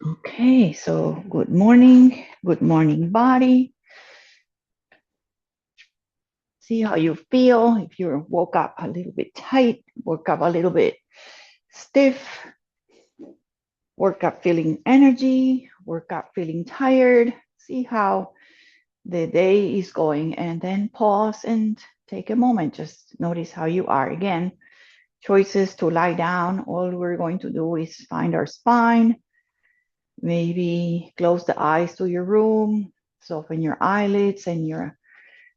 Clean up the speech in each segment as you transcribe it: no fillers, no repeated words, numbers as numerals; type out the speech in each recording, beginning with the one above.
Okay, so good morning body. See how you feel. If you woke up a little bit tight, woke up a little bit stiff, woke up feeling energy, woke up feeling tired. See how the day is going, and then pause and take a moment. Just notice how you are. Again, choices to lie down. All we're going to do is find our spine. Maybe close the eyes to your room, soften your eyelids and your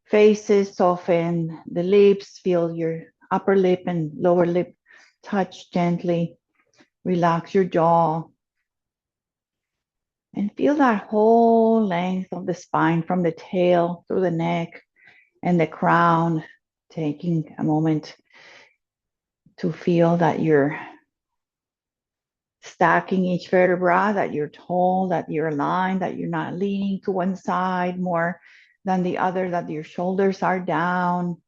faces, soften the lips, feel your upper lip and lower lip touch gently. Relax your jaw and feel that whole length of the spine from the tail through the neck and the crown. Taking a moment to feel that you're stacking each vertebra, that you're tall, that you're aligned, that you're not leaning to one side more than the other, that your shoulders are down.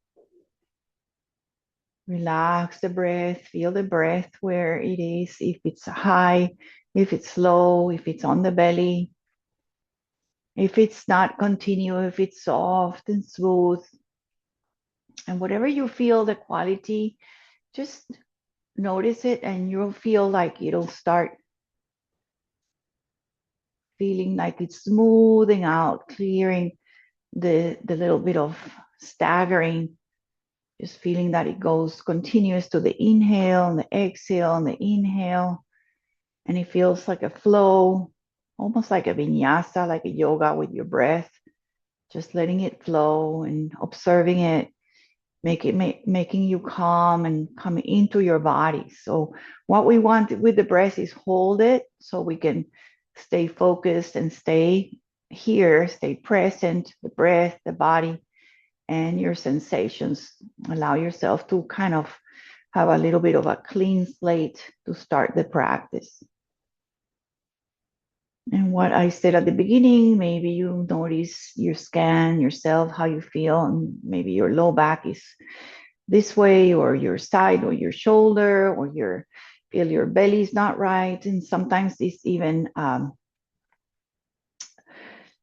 Relax the breath, feel the breath where it is, if it's high, if it's low, if it's on the belly, if it's not continuous, if it's soft and smooth. And whatever you feel, the quality, just notice it and you'll feel like it'll start feeling like it's smoothing out, clearing the little bit of staggering, just feeling that it goes continuous to the inhale and the exhale and the inhale. And it feels like a flow, almost like a vinyasa, like a yoga with your breath, just letting it flow and observing it, making you calm and coming into your body. So what we want with the breath is hold it so we can stay focused and stay here, stay present, the breath, the body, and your sensations. Allow yourself to kind of have a little bit of a clean slate to start the practice. And what I said at the beginning, maybe you notice, you scan yourself, how you feel, and maybe your low back is this way, or your side, or your shoulder, or your feel your belly is not right. And sometimes it's even uh,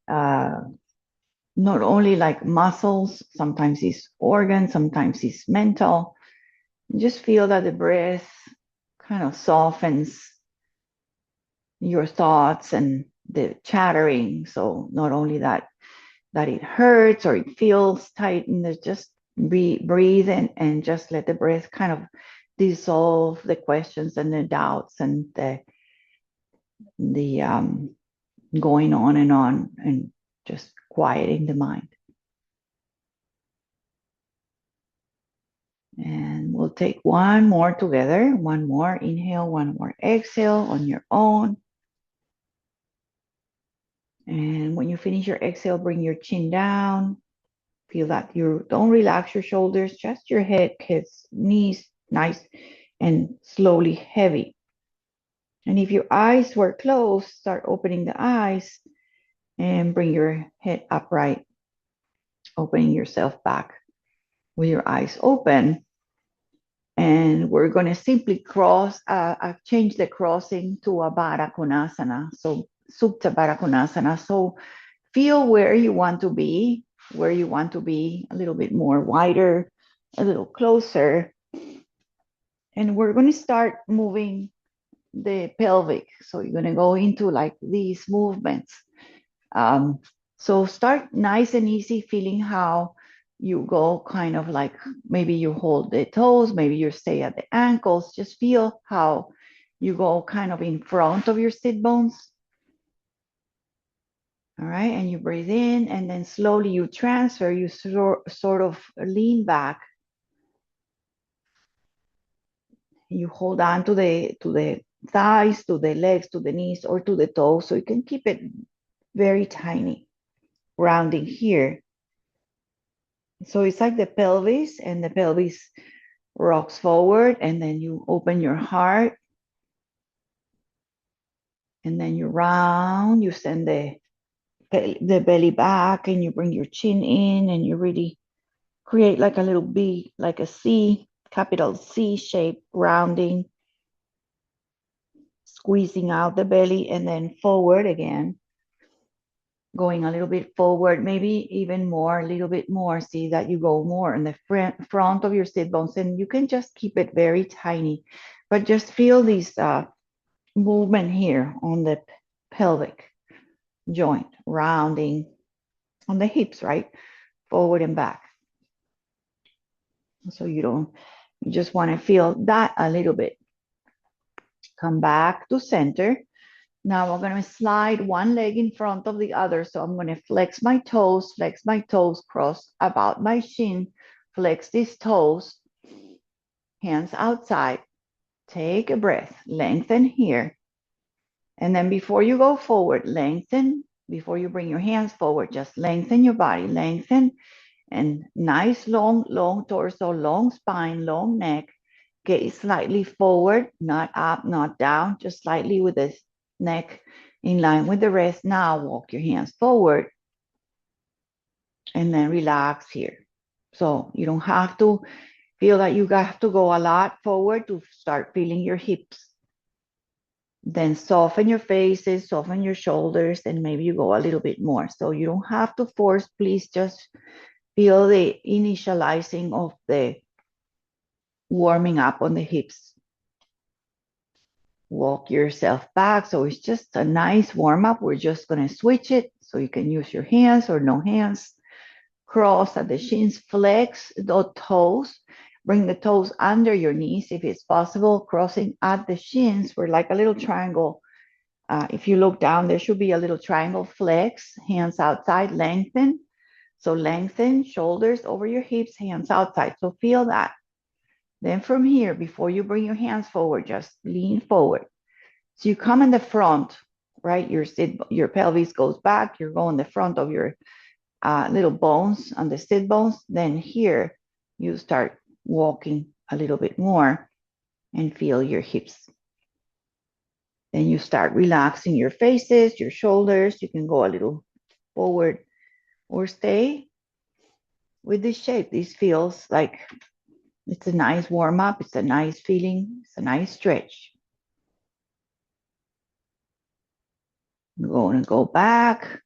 not only like muscles, sometimes it's organs, sometimes it's mental. Just feel that the breath kind of softens your thoughts and the chattering. So not only that it hurts or it feels tight, and just breathe and just let the breath kind of dissolve the questions and the doubts and the going on and just quieting the mind. And we'll take one more together, one more inhale, one more exhale on your own. And when you finish your exhale, bring your chin down. Feel that you don't relax your shoulders, just your head, hips, knees, nice and slowly heavy. And if your eyes were closed, start opening the eyes and bring your head upright, opening yourself back with your eyes open. And we're going to simply change the crossing to a Baddha Konasana. So Supta Baddha Konasana. So feel where you want to be, a little bit more wider, a little closer. And we're going to start moving the pelvic. So you're going to go into like these movements. Um, so start nice and easy, feeling how you go kind of like maybe you hold the toes, maybe you stay at the ankles. Just feel how you go kind of in front of your sit bones. All right. And you breathe in and then slowly you transfer, you sort of lean back. You hold on to the thighs, to the legs, to the knees, or to the toes. So you can keep it very tiny, rounding here. So it's like the pelvis, and the pelvis rocks forward, and then you open your heart, and then you round, you send the belly back, and you bring your chin in, and you really create like a little B, like a C, capital C shape rounding. squeezing out the belly and then forward again, going a little bit forward, maybe even more, a little bit more. See that you go more in the front of your sit bones, and you can just keep it very tiny, but just feel these movement here on the pelvic joint, rounding on the hips, right? Forward and back. So you just want to feel that a little bit. Come back to center. Now we're going to slide one leg in front of the other. So I'm going to flex my toes, cross about my shin, flex these toes, hands outside. Take a breath, lengthen here. And then before you go forward, lengthen. Before you bring your hands forward, just lengthen your body, lengthen. And nice long torso, long spine, long neck. Gaze slightly forward, not up, not down, just slightly with the neck in line with the rest. Now walk your hands forward and then relax here. So you don't have to feel that you have to go a lot forward to start feeling your hips. Then soften your faces, soften your shoulders, and maybe you go a little bit more. So you don't have to force, please just feel the initializing of the warming up on the hips. Walk yourself back. So it's just a nice warm up. We're just going to switch it so you can use your hands or no hands. Cross at the shins, flex the toes. Bring the toes under your knees if it's possible. Crossing at the shins, we're like a little triangle. If you look down, there should be a little triangle. Flex, hands outside, lengthen. So lengthen, shoulders over your hips, hands outside. So feel that. Then from here, before you bring your hands forward, just lean forward. So you come in the front, right? Your pelvis goes back. You're going the front of your little bones on the sit bones. Then here, you start walking a little bit more and feel your hips. Then you start relaxing your faces, your shoulders. You can go a little forward or stay with this shape. This feels like it's a nice warm up. It's a nice feeling. It's a nice stretch. You're going to go back.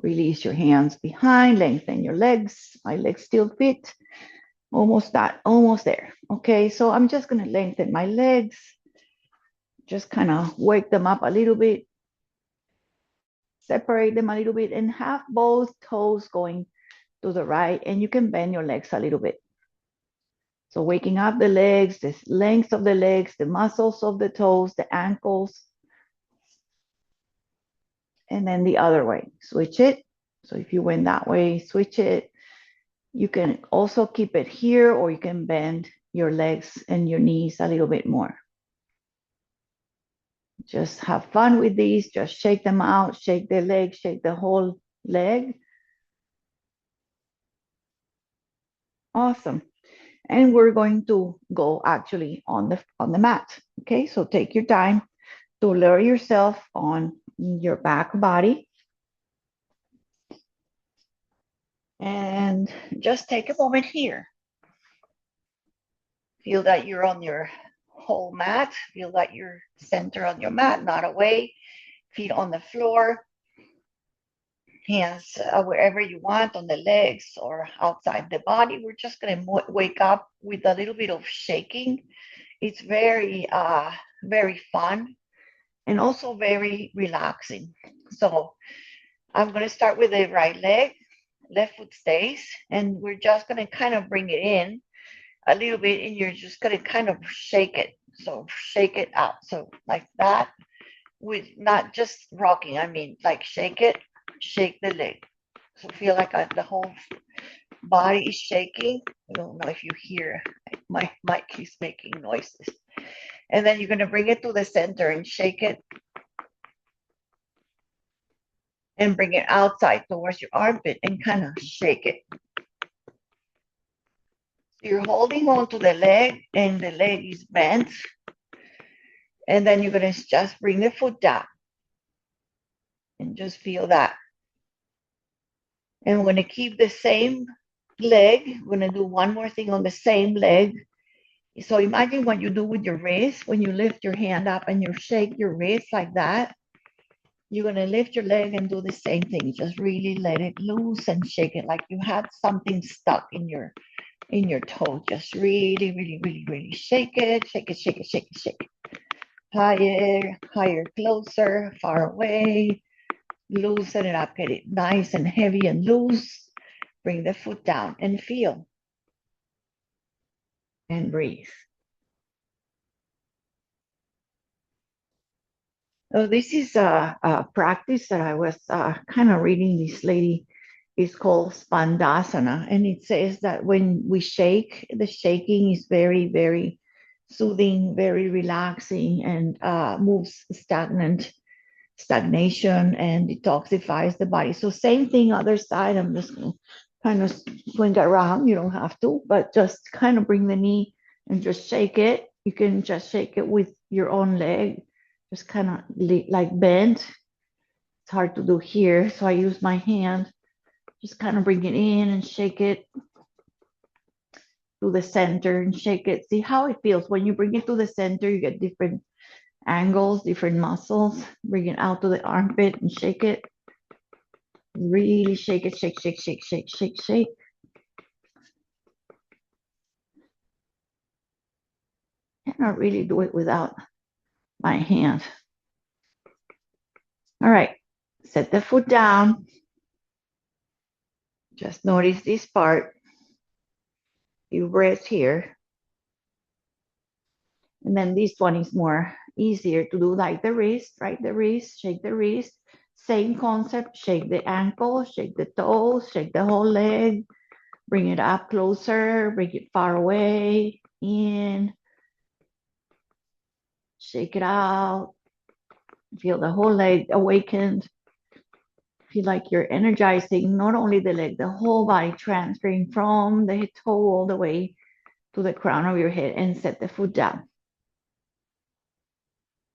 Release your hands behind. Lengthen your legs. My legs still fit. Almost there. Okay, so I'm just going to lengthen my legs. Just kind of wake them up a little bit. Separate them a little bit and have both toes going to the right. And you can bend your legs a little bit. So waking up the legs, the length of the legs, the muscles of the toes, the ankles. And then the other way, switch it. So if you went that way, switch it. You can also keep it here, or you can bend your legs and your knees a little bit more. Just have fun with these. Just shake them out, shake the leg, shake the whole leg. Awesome. And we're going to go actually on the mat. Okay, so take your time to lower yourself on your back body. And just take a moment here. Feel that you're on your whole mat. Feel that you're centered on your mat, not away. Feet on the floor. Hands wherever you want, on the legs or outside the body. We're just going to wake up with a little bit of shaking. It's very, very fun and also very relaxing. So I'm going to start with the right leg. Left foot stays, and we're just going to kind of bring it in a little bit, and you're just going to kind of shake it. So shake it out. So like that, with not just rocking. I mean, like shake it, shake the leg. So feel like the whole body is shaking. I don't know if you hear, my mic is making noises. And then you're going to bring it to the center and shake it. And bring it outside towards your armpit and kind of shake it. So you're holding on to the leg and the leg is bent. And then you're going to just bring the foot down. And just feel that. And we're going to keep the same leg. We're going to do one more thing on the same leg. So imagine what you do with your wrist when you lift your hand up and you shake your wrist like that. You're gonna lift your leg and do the same thing. Just really let it loose and shake it like you had something stuck in your toe. Just really, really, really, really shake it, shake it, shake it, shake it, shake it. Higher, higher, closer, far away. Loosen it up, get it nice and heavy and loose. Bring the foot down and feel and breathe. So this is a practice that I was kind of reading. This lady is called Spandasana, and it says that when we shake, the shaking is very, very soothing, very relaxing, and moves stagnation and detoxifies the body. So same thing, other side. I'm just gonna kind of swing around. You don't have to, but just kind of bring the knee and just shake it. You can just shake it with your own leg, just kind of like bend. It's hard to do here, so I use my hand. Just kind of bring it in and shake it to the center and shake it. See how it feels. When you bring it to the center, you get different angles, different muscles. Bring it out to the armpit and shake it. Really shake it, shake, shake, shake, shake, shake, shake. Cannot really do it without my hand. All right, set the foot down. Just notice this part. You breath here. And then this one is more easier to do, like the wrist, right? The wrist, shake the wrist. Same concept, shake the ankle, shake the toes, shake the whole leg. Bring it up closer, bring it far away, in. Shake it out. Feel the whole leg awakened. Feel like you're energizing not only the leg, the whole body, transferring from the toe all the way to the crown of your head, and set the foot down.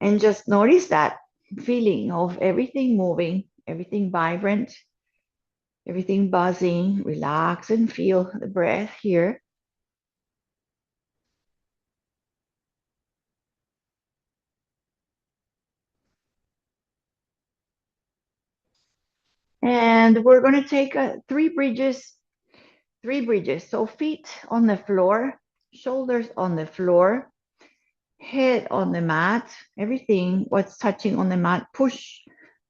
And just notice that feeling of everything moving, everything vibrant, everything buzzing. Relax and feel the breath here. And we're going to take three bridges. So feet on the floor, shoulders on the floor, head on the mat, everything what's touching on the mat, push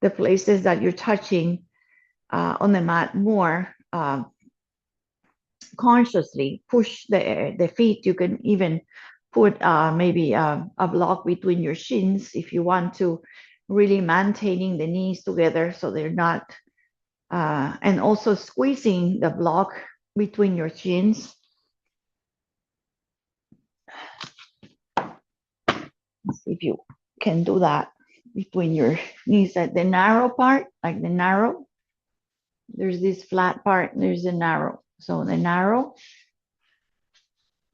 the places that you're touching on the mat more consciously. Push the feet. You can even put maybe a block between your shins if you want to, really maintaining the knees together so they're not, and also squeezing the block between your shins. See if you can do that between your knees at the narrow part, like the narrow. There's this flat part, there's the narrow. So the narrow,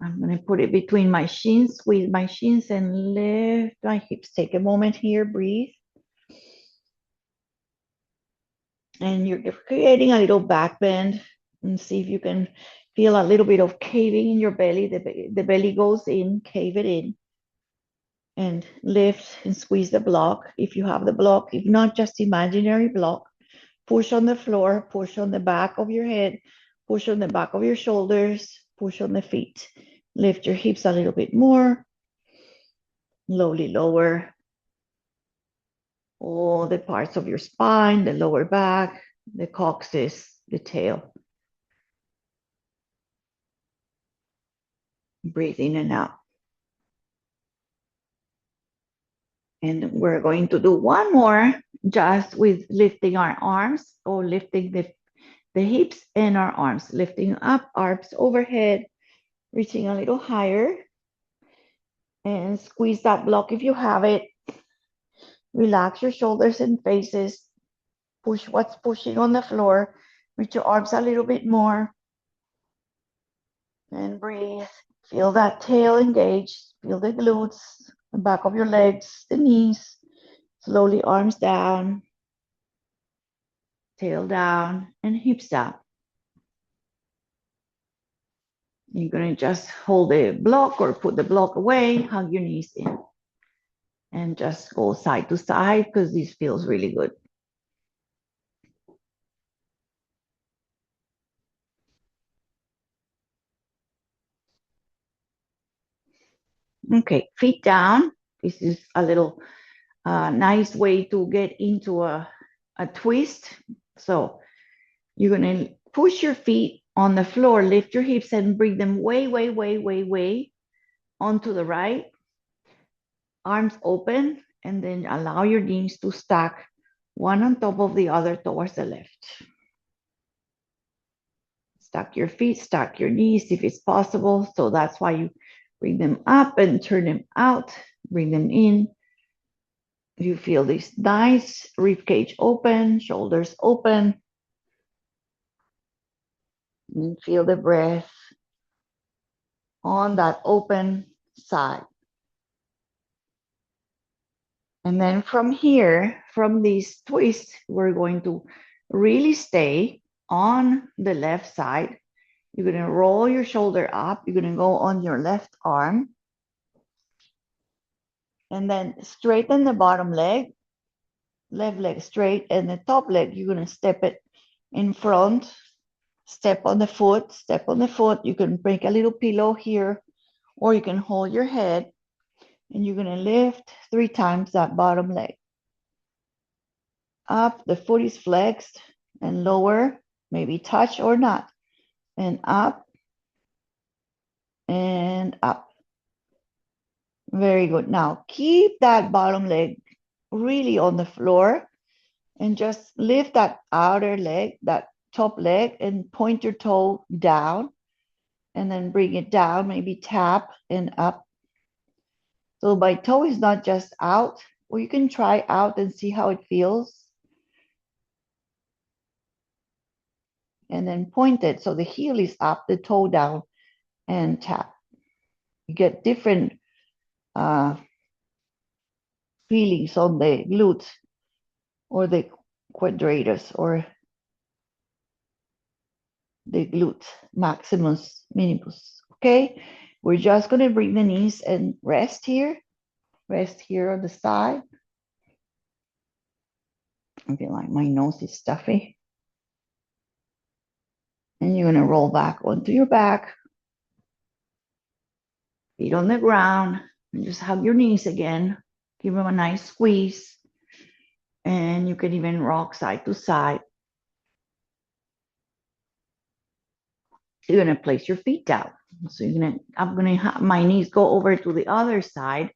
I'm going to put it between my shins, squeeze my shins and lift my hips. Take a moment here, breathe. And you're creating a little back bend, and see if you can feel a little bit of caving in your belly. The belly goes in, cave it in, and lift and squeeze the block if you have the block. If not, just imaginary block. Push on the floor, push on the back of your head, push on the back of your shoulders, push on the feet. Lift your hips a little bit more. Slowly lower all the parts of your spine, the lower back, the coccyx, the tail. Breathe in and out. And we're going to do one more just with lifting our arms, or lifting the hips and our arms. Lifting up, arms overhead, reaching a little higher. And squeeze that block if you have it. Relax your shoulders and faces. Push what's pushing on the floor. Reach your arms a little bit more. And breathe. Feel that tail engaged. Feel the glutes, the back of your legs, the knees. Slowly arms down, tail down, and hips down. You're gonna just hold the block or put the block away, hug your knees in, and just go side to side because this feels really good. Okay, feet down. This is a little nice way to get into a twist. So you're gonna push your feet on the floor, lift your hips and bring them way, way, way, way, way onto the right. Arms open, and then allow your knees to stack one on top of the other towards the left. Stack your feet, stack your knees if it's possible. So that's why you bring them up and turn them out, bring them in. You feel this nice rib cage open, shoulders open, and feel the breath on that open side. And then from here, from this twist, we're going to really stay on the left side. You're going to roll your shoulder up. You're going to go on your left arm. And then straighten the bottom leg, left leg straight, and the top leg, you're going to step it in front. Step on the foot, step on the foot. You can break a little pillow here, or you can hold your head, and you're going to lift 3 times that bottom leg. Up, the foot is flexed, and lower, maybe touch or not, and up, and up. Very good. Now keep that bottom leg really on the floor, and just lift that outer leg, that top leg, and point your toe down, and then bring it down, maybe tap and up. So my toe is not just out, or you can try out and see how it feels. And then point it so the heel is up, the toe down, and tap. You get different feelings on the glutes or the quadratus or the glute maximus minimus. Okay, we're just going to bring the knees and rest here on the side. I feel like my nose is stuffy. And you're going to roll back onto your back, feet on the ground, and just hug your knees again. Give them a nice squeeze. And you can even rock side to side. You're going to place your feet down. So I'm going to have my knees go over to the other side,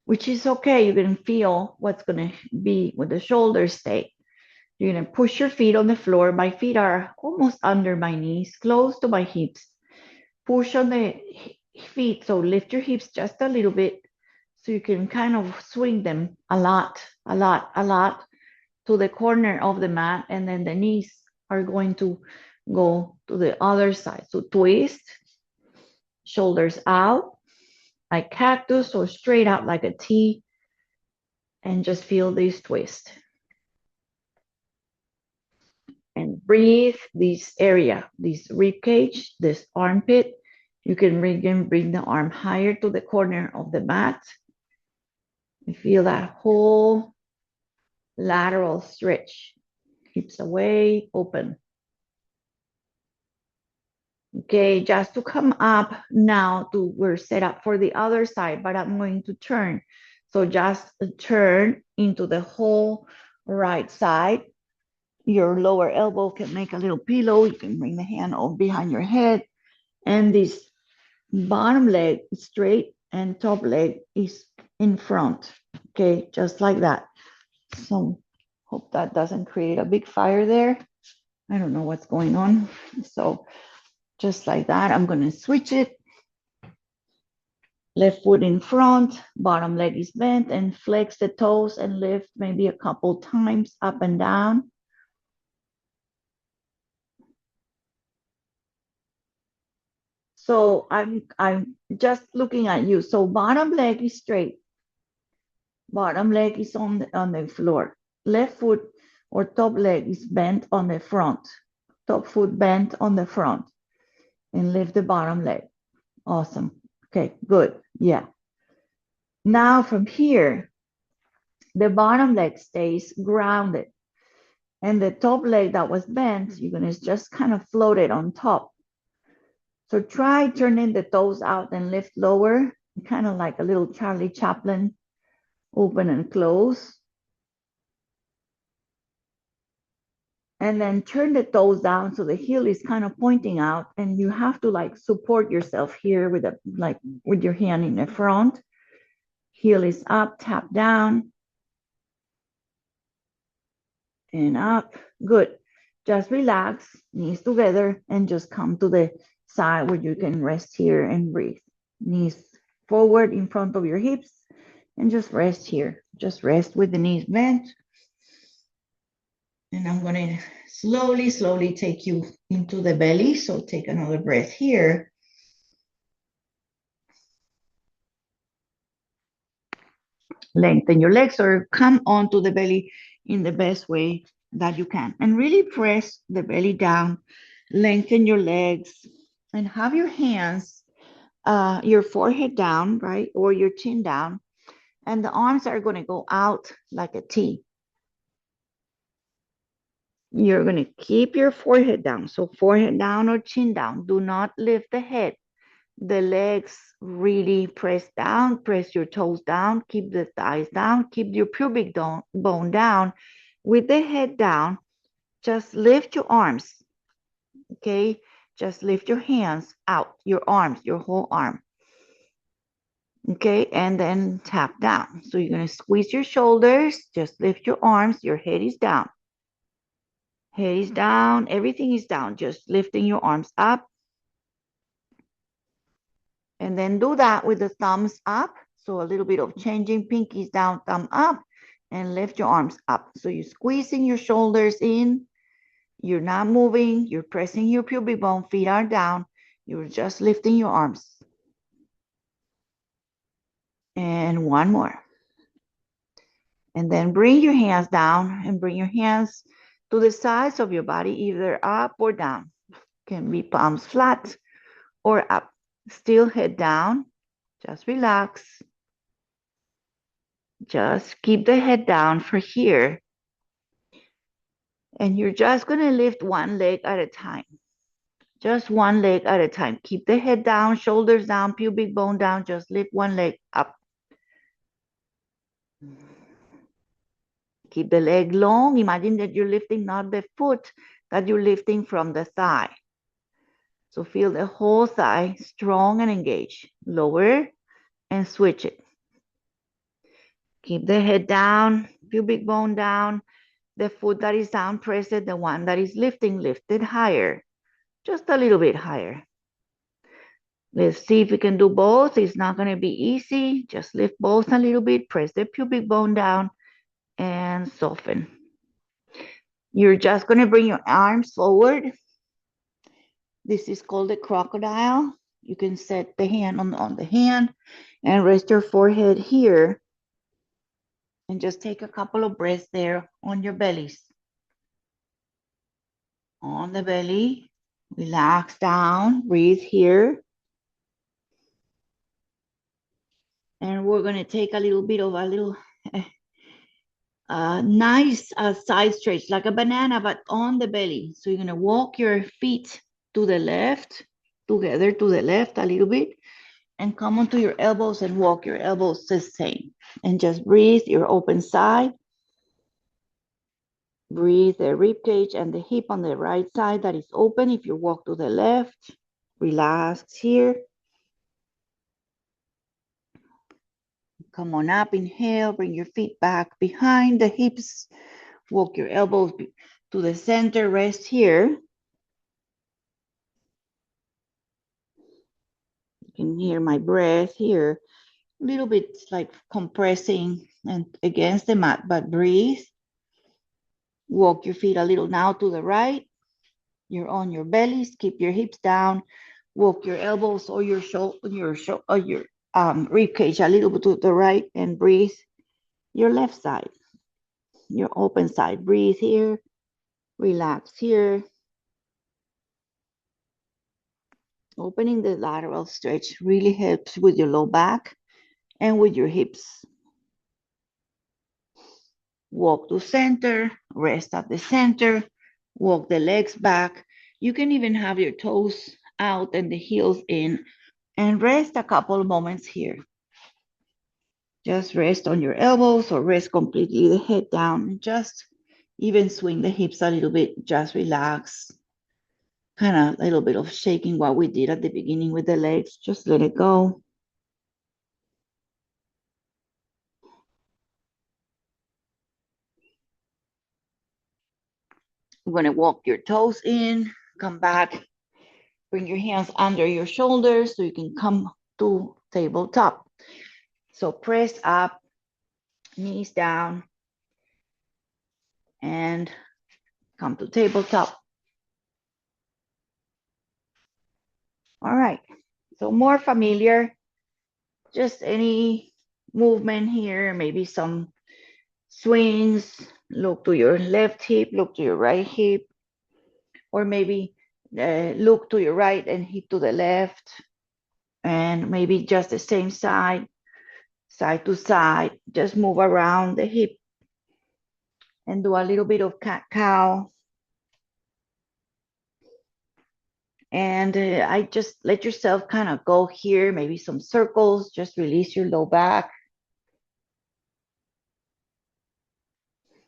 which is okay. You can feel what's going to be with the shoulders stay. You're going to push your feet on the floor. My feet are almost under my knees, close to my hips. Push on the feet. So lift your hips just a little bit so you can kind of swing them a lot to the corner of the mat. And then the knees are going to go to the other side. So twist, shoulders out like cactus or straight out like a T, and just feel this twist. And breathe this area, this rib cage, this armpit. You can bring the arm higher to the corner of the mat. And feel that whole lateral stretch. Hips away, open. Okay, just to come up now we're set up for the other side, but I'm going to turn. So just turn into the whole right side. Your lower elbow can make a little pillow. You can bring the hand over behind your head. And this bottom leg is straight and top leg is in front. Okay, just like that. So hope that doesn't create a big fire there. I don't know what's going on. So just like that, I'm going to switch it. Left foot in front, bottom leg is bent, and flex the toes and lift maybe a couple times up and down. So I'm just looking at you. So bottom leg is straight. Bottom leg is on the floor. Left foot or top leg is bent on the front. Top foot bent on the front. and lift the bottom leg. Awesome. Okay, good. Yeah. Now from here, the bottom leg stays grounded. And the top leg that was bent, you're going to just kind of float it on top. So try turning the toes out and lift lower, kind of like a little Charlie Chaplin, open and close. And then turn the toes down so the heel is kind of pointing out, and you have to like support yourself here with a like with your hand in the front. Heel is up, tap down, and up. Good. Just relax, knees together, and just come to the side where you can rest here and breathe. Knees forward in front of your hips, and just rest here. Just rest with the knees bent. And I'm going to slowly, slowly take you into the belly. So take another breath here. Lengthen your legs or come onto the belly in the best way that you can. And really press the belly down, lengthen your legs, and have your hands, your forehead down, right? Or your chin down. And the arms are going to go out like a T. You're going to keep your forehead down. So forehead down or chin down. Do not lift the head. The legs really press down, press your toes down, keep the thighs down, keep your pubic bone down. With the head down, just lift your arms, okay? Just lift your hands out, your arms, your whole arm, okay? And then tap down. So you're gonna squeeze your shoulders, just lift your arms, your head is down. Head is down, everything is down, just lifting your arms up. And then do that with the thumbs up. So a little bit of changing, pinkies down, thumb up, and lift your arms up. So you're squeezing your shoulders in. You're not moving. You're pressing your pubic bone. Feet are down. You're just lifting your arms. And one more. And then bring your hands down and bring your hands to the sides of your body, either up or down. Can be palms flat or up. Still head down. Just relax. Just keep the head down for here. And you're just going to lift one leg at a time. Just one leg at a time. Keep the head down, shoulders down, pubic bone down. Just lift one leg up. Keep the leg long. Imagine that you're lifting not the foot, that you're lifting from the thigh. So feel the whole thigh strong and engaged. Lower and switch it. Keep the head down, pubic bone down. The foot that is down, press it. The one that is lifting, lift it higher. Just a little bit higher. Let's see if we can do both. It's not going to be easy. Just lift both a little bit, press the pubic bone down, and soften. You're just going to bring your arms forward. This is called the crocodile. You can set the hand on the hand and rest your forehead here. And just take a couple of breaths there on your bellies. On the belly, relax down, breathe here. And we're going to take a little bit of a little nice side stretch, like a banana, but on the belly. So you're going to walk your feet to the left, together to the left a little bit, and come onto your elbows and walk your elbows the same. And just breathe your open side. Breathe the rib cage and the hip on the right side that is open. If you walk to the left, relax here. Come on up, inhale, bring your feet back behind the hips. Walk your elbows to the center, rest here. You can hear my breath here. A little bit like compressing and against the mat, but breathe. Walk your feet a little now to the right. You're on your bellies. Keep your hips down. Walk your elbows or your rib cage a little bit to the right, and breathe your left side, your open side. Breathe here. Relax here. Opening the lateral stretch really helps with your low back and with your hips. Walk to center, rest at the center, walk the legs back. You can even have your toes out and the heels in and rest a couple of moments here. Just rest on your elbows or rest completely the head down. Just even swing the hips a little bit. Just relax. Kind of a little bit of shaking what we did at the beginning with the legs. Just let it go. You're going to walk your toes in, come back, bring your hands under your shoulders so you can come to tabletop. So press up, knees down, and come to tabletop. All right, so more familiar, just any movement here, maybe some swings, look to your left hip, look to your right hip, or maybe look to your right and hip to the left, and maybe just the same side, side to side, just move around the hip and do a little bit of cat-cow. And I just let yourself kind of go here, maybe some circles, just release your low back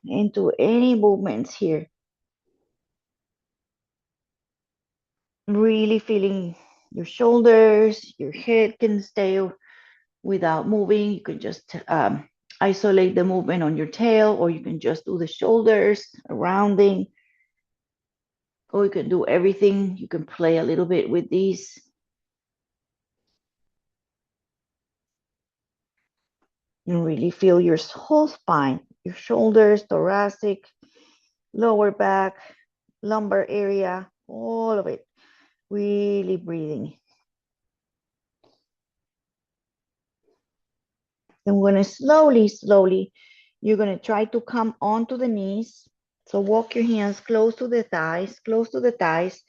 into any movements here. Really feeling your shoulders, your head can stay without moving. You can just isolate the movement on your tail, or you can just do the shoulders, a rounding, or you can do everything. You can play a little bit with these. You really feel your whole spine, your shoulders, thoracic, lower back, lumbar area, all of it. Really breathing. And we're going to slowly, you're going to try to come onto the knees. So walk your hands close to the thighs, close to the thighs.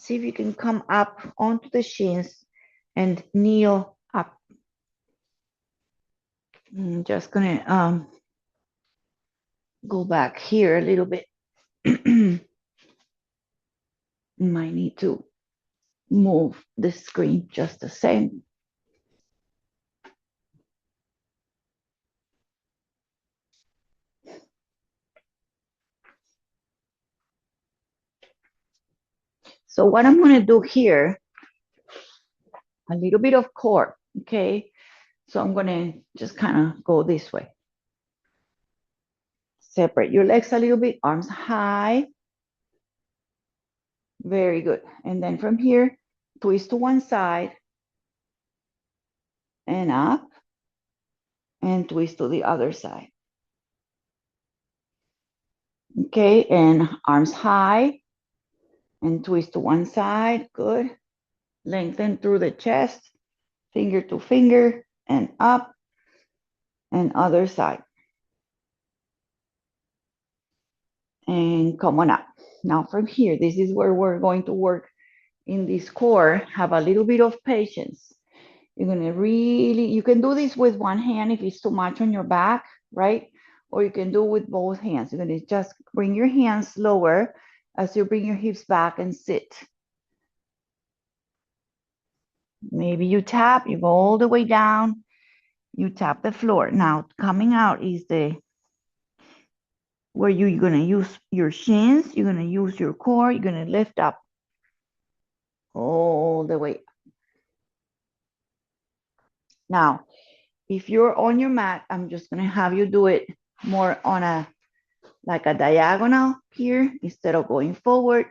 See if you can come up onto the shins and kneel up. I'm just going to go back here a little bit. Might need to move the screen just the same. So what I'm going to do here, a little bit of core, okay? So I'm going to just kind of go this way. Separate your legs a little bit, arms high. Very good. And then from here, twist to one side and up, and twist to the other side. Okay, and arms high and twist to one side. Good. Lengthen through the chest, finger to finger, and up, and other side. And come on up. Now from here, this is where we're going to work in this core. Have a little bit of patience. You're going to really, you can do this with one hand if it's too much on your back, right? Or you can do it with both hands. You're going to just bring your hands lower as you bring your hips back and sit. Maybe you tap, you go all the way down, you tap the floor. Now coming out is the where you're going to use your shins, you're going to use your core, you're going to lift up all the way. Now, if you're on your mat, I'm just going to have you do it more on a like a diagonal here. Instead of going forward,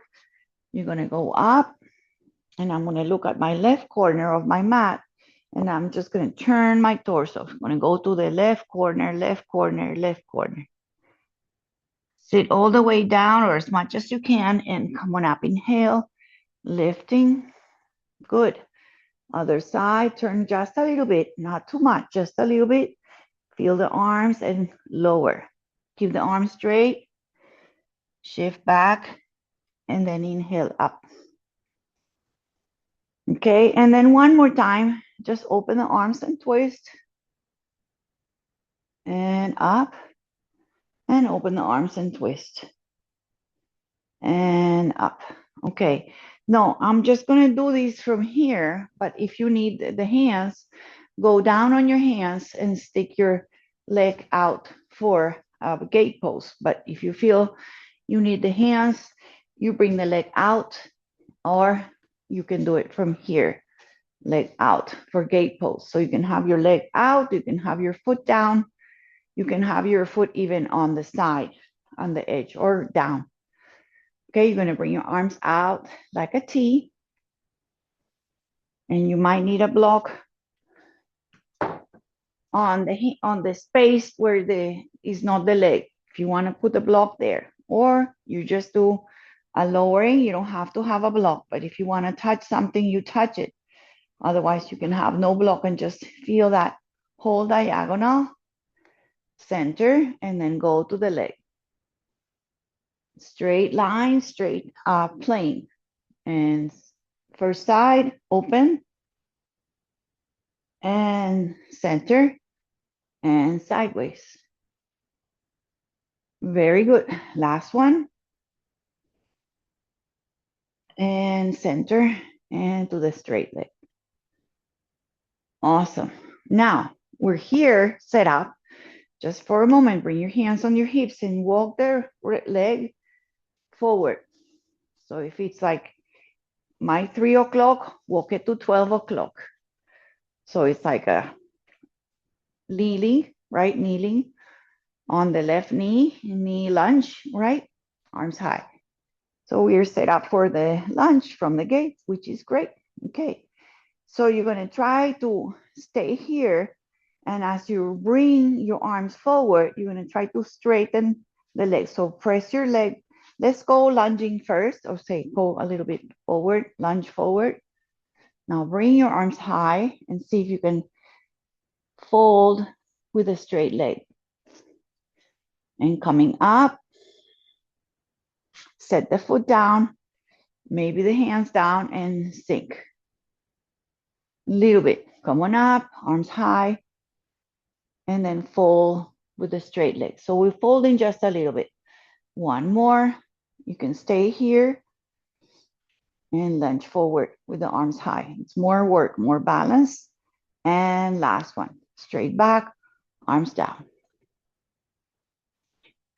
you're going to go up, and I'm going to look at my left corner of my mat, and I'm just going to turn my torso. I'm going to go to the left corner, left corner, left corner. Sit all the way down or as much as you can, and come on up. Inhale, lifting. Good. Other side, turn just a little bit, not too much, just a little bit. Feel the arms and lower. Keep the arms straight. Shift back and then inhale up. Okay, and then one more time, just open the arms and twist, and up, and open the arms and twist, and up. Okay, no, I'm just gonna do these from here, but if you need the hands, go down on your hands and stick your leg out for a gate pose. But if you feel you need the hands, you bring the leg out, or you can do it from here, leg out for gate pose. So you can have your leg out, you can have your foot down, you can have your foot even on the side, on the edge, or down. Okay, you're gonna bring your arms out like a T, and you might need a block on the space where the is not the leg. If you want to put a block there, or you just do a lowering, you don't have to have a block. But if you want to touch something, you touch it. Otherwise, you can have no block and just feel that whole diagonal, center, and then go to the leg. Straight line, straight plane. And first side, open, and center, and sideways. Very good. Last one. And center, and to the straight leg. Awesome. Now, we're here set up. Just for a moment, bring your hands on your hips and walk the leg forward. So if it's like my 3 o'clock, walk it to 12 o'clock. So it's like a kneeling, right? Kneeling on the left knee lunge, right? Arms high. So we're set up for the lunge from the gate, which is great. Okay. So you're going to try to stay here. And as you bring your arms forward, you're going to try to straighten the leg. So press your leg. Let's go lunging first, or say go a little bit forward, lunge forward. Now bring your arms high and see if you can fold with a straight leg. And coming up, set the foot down, maybe the hands down, and sink. A little bit. Come on up, arms high, and then fold with a straight leg. So we're folding just a little bit. One more. You can stay here and lunge forward with the arms high. It's more work, more balance. And last one, straight back, arms down.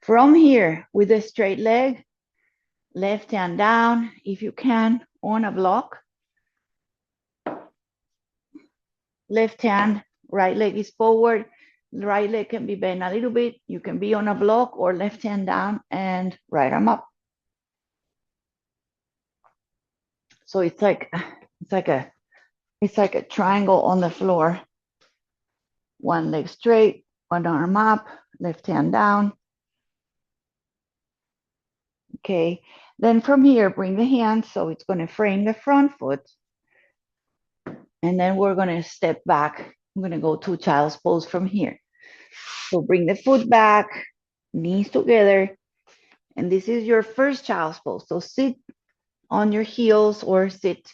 From here, with a straight leg, left hand down, if you can, on a block. Left hand, right leg is forward. Right leg can be bent a little bit. You can be on a block, or left hand down and right arm up. So it's like a triangle on the floor. One leg straight, one arm up, left hand down. Okay, then from here, bring the hands so it's going to frame the front foot. And then we're going to step back. I'm going to go to child's pose from here. So bring the foot back, knees together. And this is your first child's pose. So sit on your heels, or sit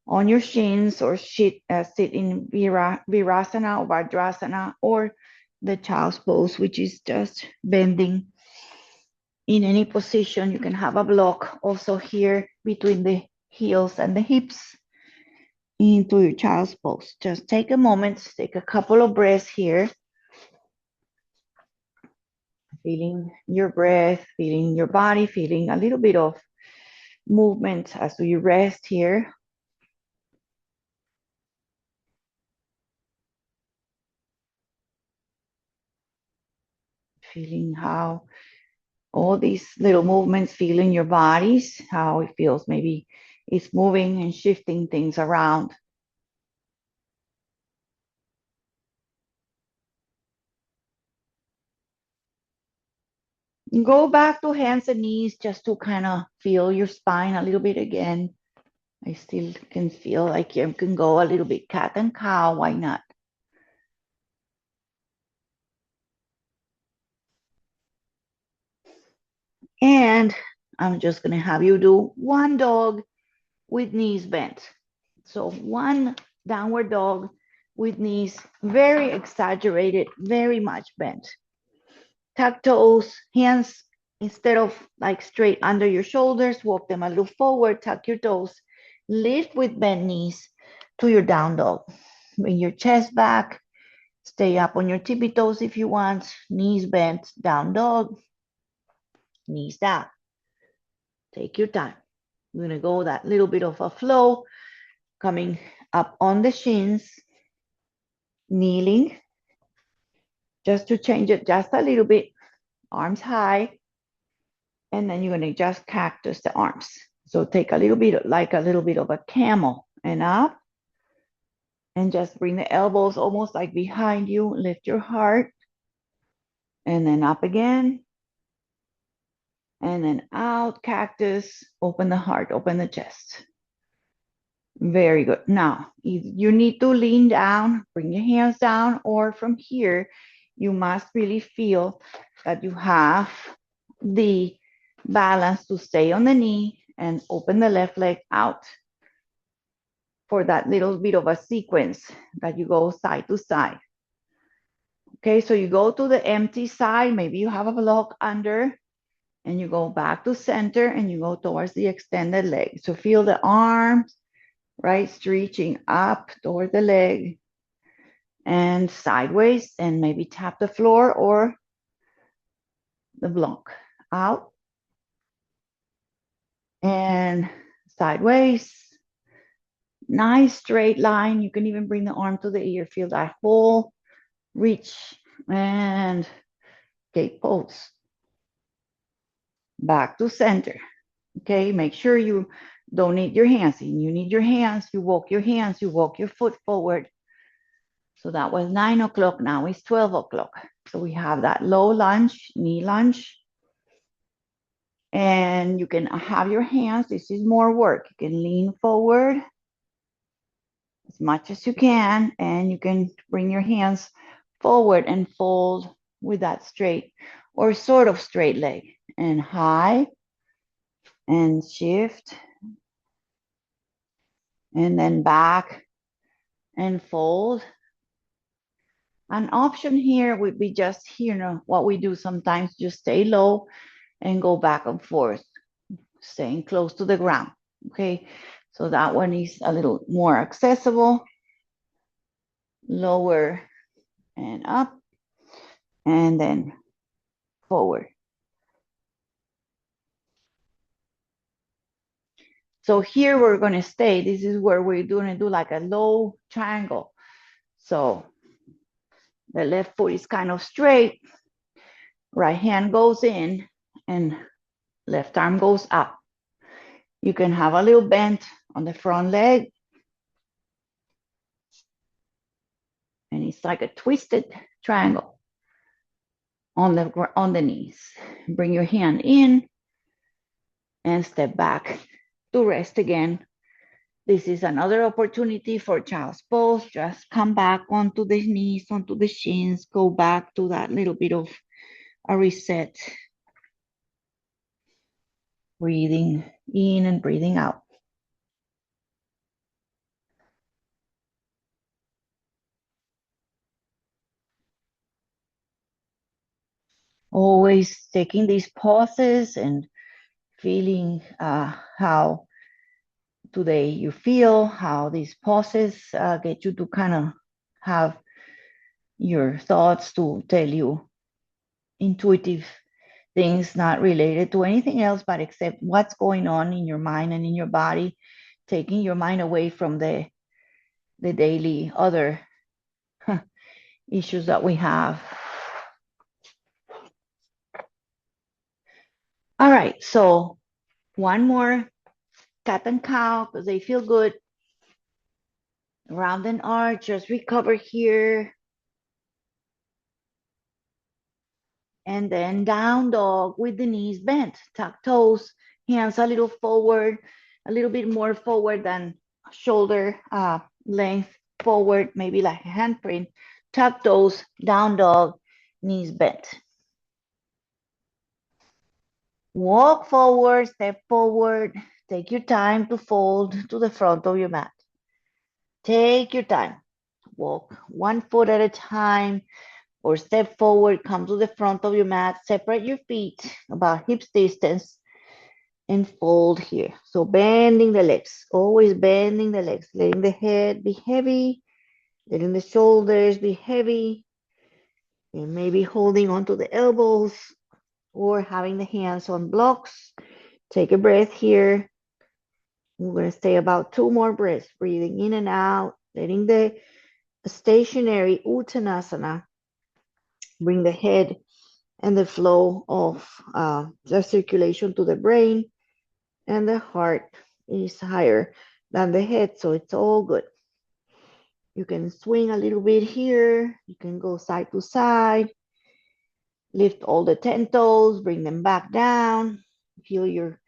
on your shins, or sit in Virasana or Vajrasana, or the child's pose, which is just bending in any position. You can have a block also here between the heels and the hips into your child's pose. Just take a moment, take a couple of breaths here. Feeling your breath, feeling your body, feeling a little bit of movement as you rest here. Feeling how all these little movements feel in your bodies, how it feels. Maybe it's moving and shifting things around. Go back to hands and knees just to kind of feel your spine a little bit again. I still can feel like you can go a little bit cat and cow. Why not? And I'm just going to have you do one dog with knees bent. So one downward dog with knees very exaggerated, very much bent. Tuck toes, hands instead of like straight under your shoulders, walk them a little forward, tuck your toes, lift with bent knees to your down dog. Bring your chest back, stay up on your tippy toes if you want, knees bent, down dog, knees down. Take your time. We're gonna go that little bit of a flow, coming up on the shins, kneeling, just to change it just a little bit, arms high, and then you're gonna just cactus the arms. So take a little bit, like a little bit of a camel, and up, and just bring the elbows almost like behind you, lift your heart, and then up again, and then out, cactus, open the heart, open the chest. Very good. Now, if you need to lean down, bring your hands down, or from here, you must really feel that you have the balance to stay on the knee and open the left leg out for that little bit of a sequence that you go side to side. Okay, so you go to the empty side, maybe you have a block under, and you go back to center and you go towards the extended leg. So feel the arms, right, stretching up toward the leg and sideways, and maybe tap the floor or the block out and sideways. Nice straight line. You can even bring the arm to the ear. Feel that full reach and gate pose. Back to center. Okay, make sure you don't need your hands. You need your hands. You walk your hands. You walk your foot forward. So that was 9 o'clock. Now it's 12 o'clock. So we have that low lunge, knee lunge. And you can have your hands. This is more work. You can lean forward as much as you can. And you can bring your hands forward and fold with that straight or sort of straight leg. And high and shift. And then back and fold. An option here would be just here, you know, what we do sometimes, just stay low and go back and forth, staying close to the ground. Okay, so that one is a little more accessible. Lower and up, and then forward. So here we're going to stay. This is where we're going to do like a low triangle. So the left foot is kind of straight, right hand goes in, and left arm goes up. You can have a little bend on the front leg, and it's like a twisted triangle on the knees. Bring your hand in and step back to rest again. This is another opportunity for child's pose. Just come back onto the knees, onto the shins, go back to that little bit of a reset. Breathing in and breathing out. Always taking these pauses and feeling how today you feel, how these pauses get you to kind of have your thoughts to tell you intuitive things not related to anything else but except what's going on in your mind and in your body, taking your mind away from the daily other issues that we have. All right, so one more cat and cow because they feel good. Round and arch, just recover here. And then down dog with the knees bent, tuck toes, hands a little forward, a little bit more forward than shoulder length forward, maybe like a handprint. Tuck toes, down dog, knees bent. Walk forward, step forward. Take your time to fold to the front of your mat. Take your time. Walk one foot at a time or step forward, come to the front of your mat, separate your feet about hips distance and fold here. So bending the legs, always bending the legs, letting the head be heavy, letting the shoulders be heavy, and maybe holding onto the elbows or having the hands on blocks. Take a breath here. We're going to stay about 2 more breaths, breathing in and out, letting the stationary Uttanasana bring the head and the flow of the circulation to the brain, and the heart is higher than the head, so it's all good. You can swing a little bit here. You can go side to side. Lift all the 10 toes, bring them back down. Feel your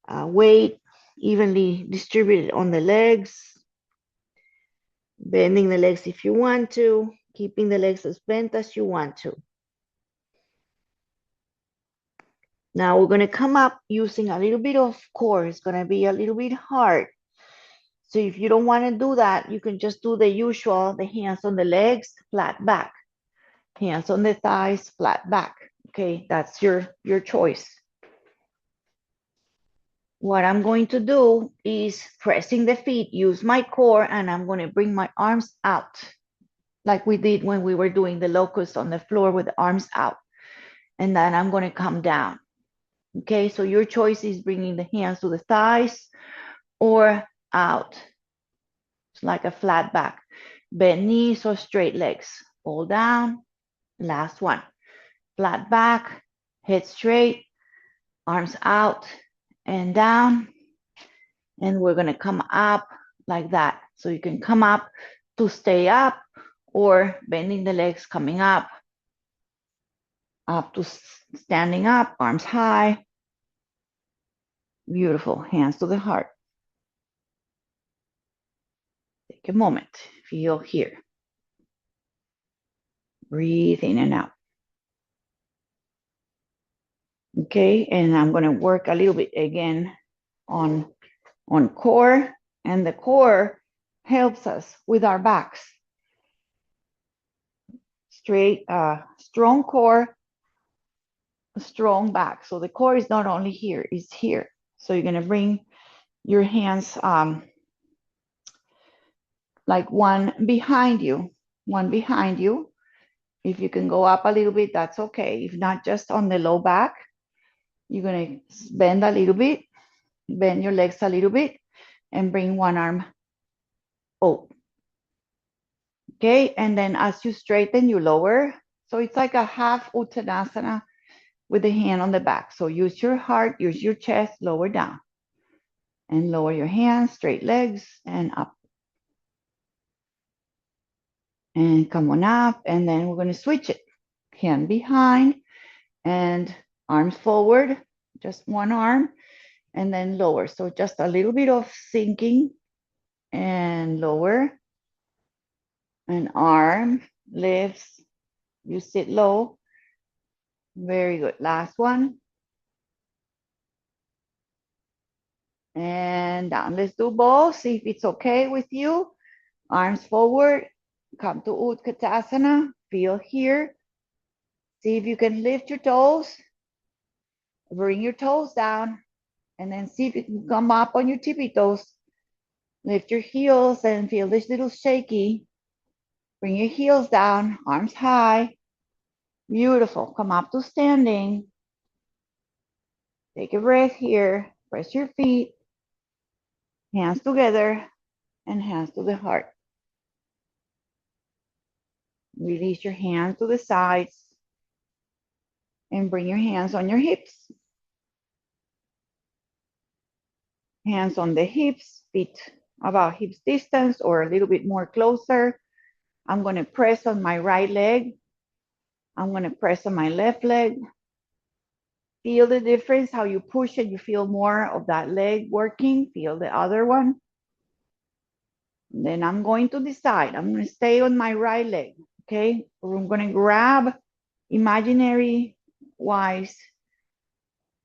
weight evenly distributed on the legs. Bending the legs if you want to, keeping the legs as bent as you want to. Now we're going to come up using a little bit of core. It's going to be a little bit hard. So if you don't want to do that, you can just do the usual, the hands on the legs, flat back. Hands on the thighs, flat back. Okay, that's your choice. What I'm going to do is pressing the feet, use my core, and I'm going to bring my arms out like we did when we were doing the locust on the floor with the arms out. And then I'm going to come down. Okay, so your choice is bringing the hands to the thighs or out. It's like a flat back. Bend knees or straight legs. Fall down. Last one. Flat back, head straight, arms out and down. And we're going to come up like that. So you can come up to stay up or bending the legs, coming up to standing up, arms high. Beautiful. Hands to the heart. Take a moment. Feel here. Breathe in and out. Okay, and I'm going to work a little bit again on core, and the core helps us with our backs. Straight, strong core, strong back. So the core is not only here, it's here. So you're going to bring your hands like one behind you. If you can go up a little bit, that's okay. If not, just on the low back, you're going to bend a little bit, bend your legs a little bit, and bring one arm up. Okay, and then as you straighten, you lower. So it's like a half Uttanasana with the hand on the back. So use your heart, use your chest, lower down. And lower your hands, straight legs, and up. And come on up, and then we're going to switch it. Hand behind, and arms forward, just one arm, and then lower. So just a little bit of sinking, and lower. An arm lifts, you sit low. Very good. Last one. And down. Let's do both. See if it's okay with you. Arms forward. Come to Utkatasana. Feel here. See if you can lift your toes. Bring your toes down. And then see if you can come up on your tippy toes. Lift your heels and feel this little shaky. Bring your heels down. Arms high. Beautiful. Come up to standing. Take a breath here. Press your feet. Hands together and hands to the heart. Release your hands to the sides and bring your hands on your hips. Hands on the hips, feet about hips distance or a little bit more closer. I'm going to press on my right leg. I'm going to press on my left leg. Feel the difference, how you push it. You feel more of that leg working. Feel the other one. Then I'm going to decide. I'm going to stay on my right leg. Okay, I'm going to grab imaginary wise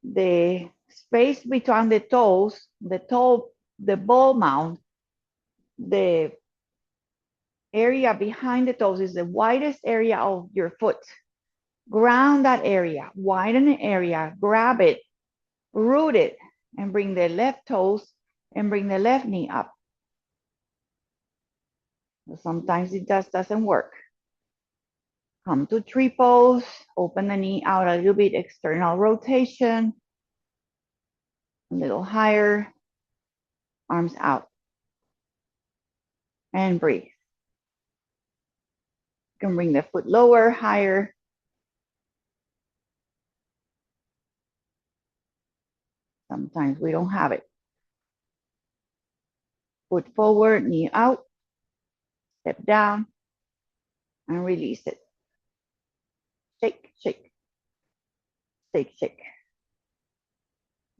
the space between the toes, the ball mount, the area behind the toes is the widest area of your foot. Ground that area, widen the area, grab it, root it, and bring the left toes and bring the left knee up. Sometimes it just doesn't work. Come to tree pose, open the knee out a little bit, external rotation, a little higher, arms out, and breathe. You can bring the foot lower, higher. Sometimes we don't have it. Foot forward, knee out, step down, and release it. Shake, shake, shake, shake.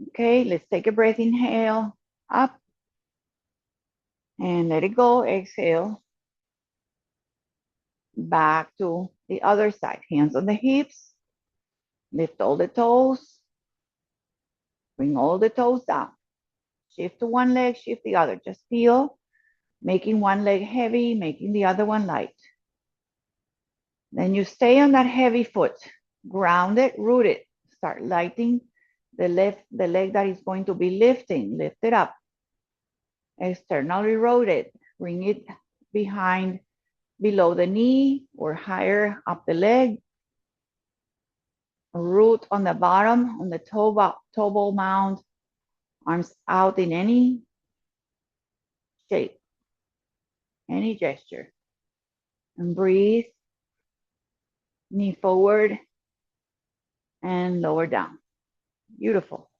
Okay, let's take a breath. Inhale, up, and let it go. Exhale, back to the other side. Hands on the hips, lift all the toes, bring all the toes down. Shift to one leg, shift the other. Just feel, making one leg heavy, making the other one light. Then you stay on that heavy foot, ground it, root it. Start lighting the leg that is going to be lifting. Lift it up. Externally rotate. Bring it behind, below the knee or higher up the leg. Root on the bottom, on the toe ball mound. Arms out in any shape, any gesture. And breathe. Knee forward and lower down. Beautiful.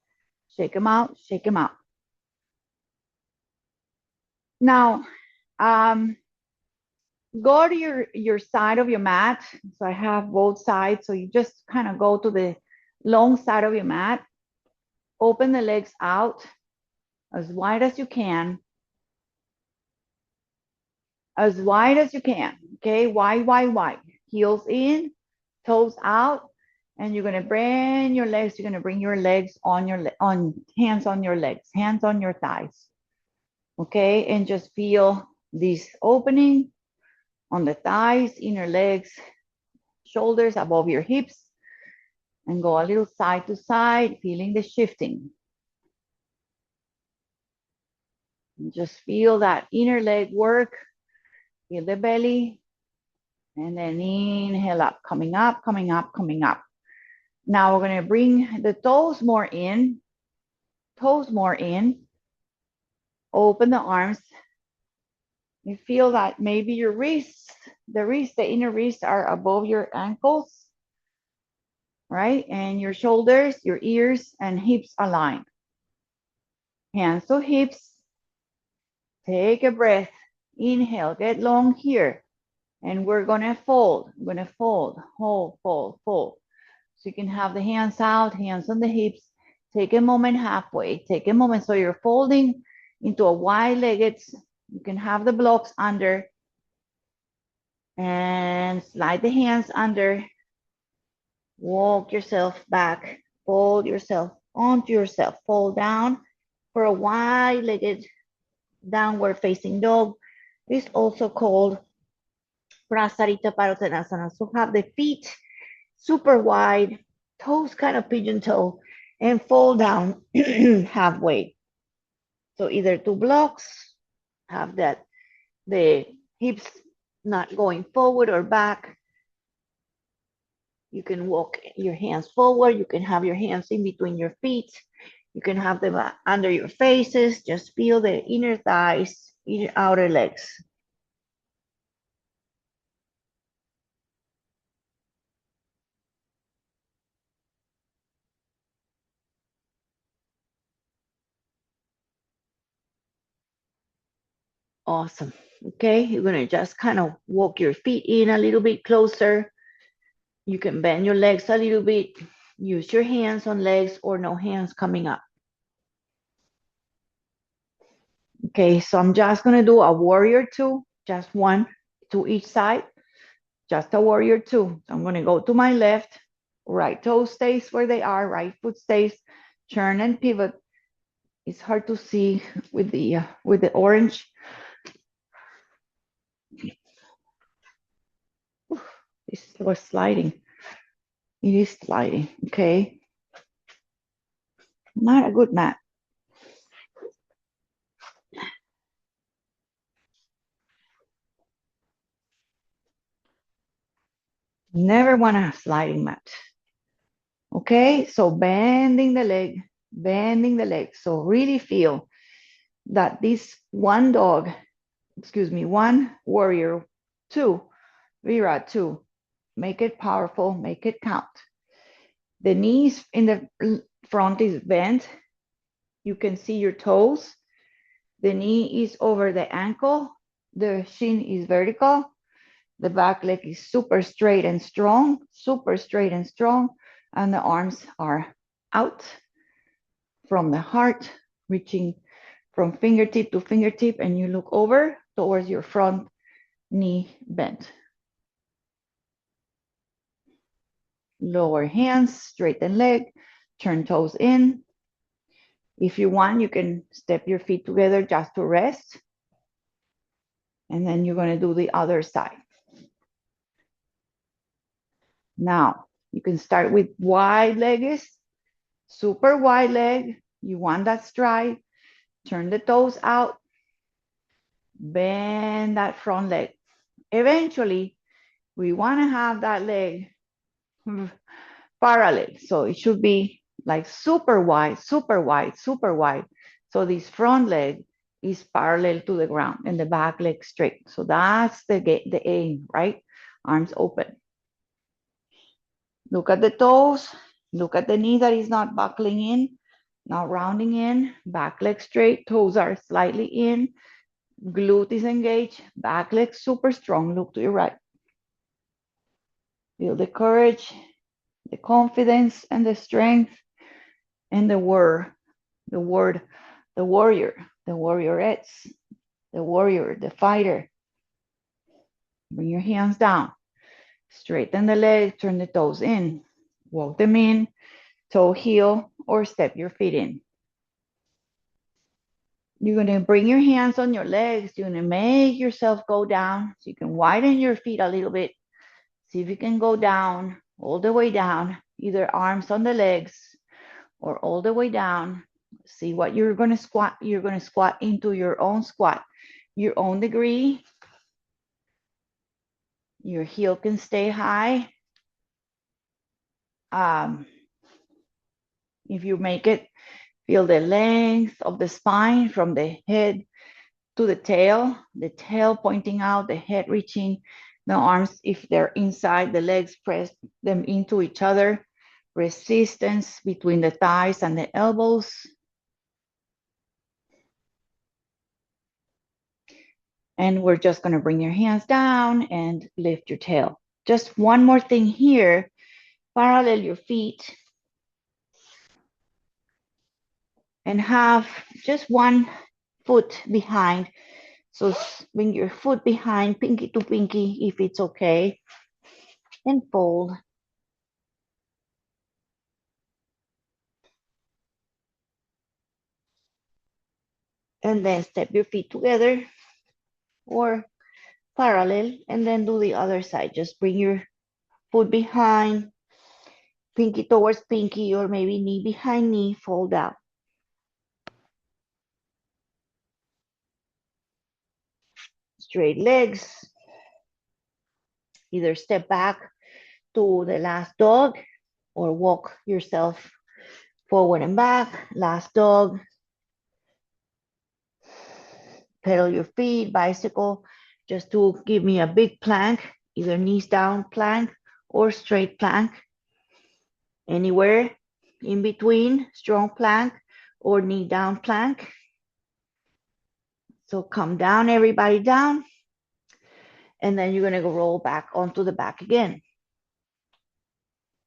Shake them out, shake them out. Now, go to your side of your mat. So I have both sides. So you just kind of go to the long side of your mat. Open the legs out as wide as you can. As wide as you can. Okay, wide. Heels in, toes out. And you're going to bring your legs. You're going to bring your legs on hands on your legs, hands on your thighs. Okay, and just feel this opening on the thighs, inner legs, shoulders above your hips, and go a little side to side, feeling the shifting. And just feel that inner leg work. Feel the belly, and then inhale up, coming up, coming up, coming up. Now we're going to bring the toes more in, open the arms. You feel that maybe your wrists, the inner wrists are above your ankles, right? And your shoulders, your ears, and hips align. Hands to hips. Take a breath. Inhale, get long here. And we're going to fold. We're going to fold, hold, fold, fold. So you can have the hands out, hands on the hips. Take a moment halfway. Take a moment. So you're folding into a wide-legged. You can have the blocks under. And slide the hands under. Walk yourself back. Fold yourself onto yourself. Fold down for a wide-legged downward facing dog. It's also called Prasarita Padottanasana. So have the feet super wide, toes kind of pigeon toe, and fold down halfway. So either two blocks, have that the hips not going forward or back. You can walk your hands forward. You can have your hands in between your feet. You can have them under your faces. Just feel the inner thighs, inner outer legs. Awesome. Okay, you're gonna just kind of walk your feet in a little bit closer. You can bend your legs a little bit. Use your hands on legs or no hands coming up. Okay, so I'm just gonna do a warrior two, just one to each side, just a warrior two. So I'm gonna go to my left, right toe stays where they are, right foot stays, turn and pivot. It's hard to see with the orange. This was sliding. It is sliding, okay? Not a good mat. Never want to have sliding mat. Okay, so bending the leg, bending the leg. So really feel that this one dog, excuse me, one warrior, two, Y0Ga, two. Make it powerful, make it count. The knees in the front is bent. You can see your toes. The knee is over the ankle. The shin is vertical. The back leg is super straight and strong, super straight and strong. And the arms are out from the heart, reaching from fingertip to fingertip. And you look over towards your front knee bent. Lower hands, straighten leg, turn toes in. If you want, you can step your feet together just to rest. And then you're going to do the other side. Now, you can start with wide legs, super wide leg. You want that stride. Turn the toes out. Bend that front leg. Eventually, we want to have that leg parallel. So it should be like super wide, super wide, super wide. So this front leg is parallel to the ground and the back leg straight. So that's the aim, right? Arms open. Look at the toes. Look at the knee that is not buckling in, not rounding in. Back leg straight, toes are slightly in. Glute is engaged. Back leg super strong. Look to your right. Feel the courage, the confidence, and the strength, and the word, the warrior, the warriorettes, the warrior, the fighter. Bring your hands down. Straighten the legs, turn the toes in. Walk them in, toe heel, or step your feet in. You're going to bring your hands on your legs. You're going to make yourself go down so you can widen your feet a little bit. See if you can go down, all the way down, either arms on the legs or all the way down. See what you're going to squat. You're going to squat into your own squat, your own degree. Your heel can stay high. If you make it, feel the length of the spine from the head to the tail pointing out, the head reaching, the arms, if they're inside, the legs press them into each other, resistance between the thighs and the elbows. And we're just going to bring your hands down and lift your tail. Just one more thing here, parallel your feet and have just one foot behind. So bring your foot behind, pinky to pinky, if it's okay, and fold. And then step your feet together or parallel, and then do the other side. Just bring your foot behind, pinky towards pinky, or maybe knee behind knee, fold out. Straight legs. Either step back to the last dog or walk yourself forward and back. Last dog. Pedal your feet, bicycle, just to give me a big plank, either knees down plank or straight plank. Anywhere in between, strong plank or knee down plank. So come down, everybody down. And then you're gonna go roll back onto the back again.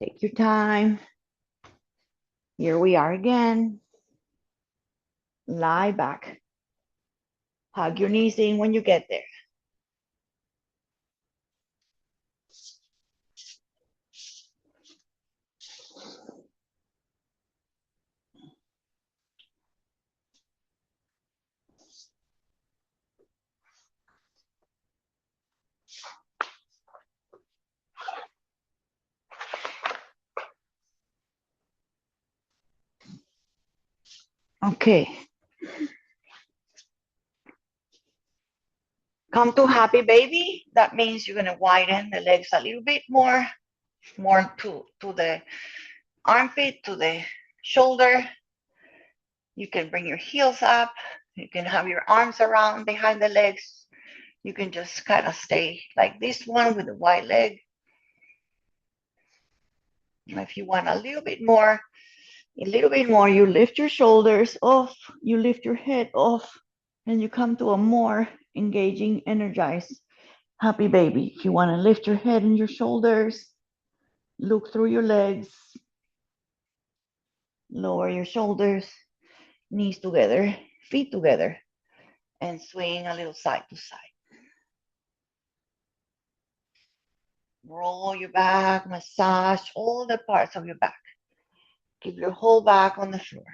Take your time. Here we are again. Lie back. Hug your knees in when you get there. Okay. Come to happy baby. That means you're gonna widen the legs a little bit more to the armpit, to the shoulder. You can bring your heels up. You can have your arms around behind the legs. You can just kind of stay like this one with the wide leg. If you want a little bit more, you lift your shoulders off, you lift your head off, and you come to a more engaging, energized, happy baby. If you want to lift your head and your shoulders, look through your legs, lower your shoulders, knees together, feet together, and swing a little side to side. Roll your back, massage all the parts of your back. Keep your whole back on the floor.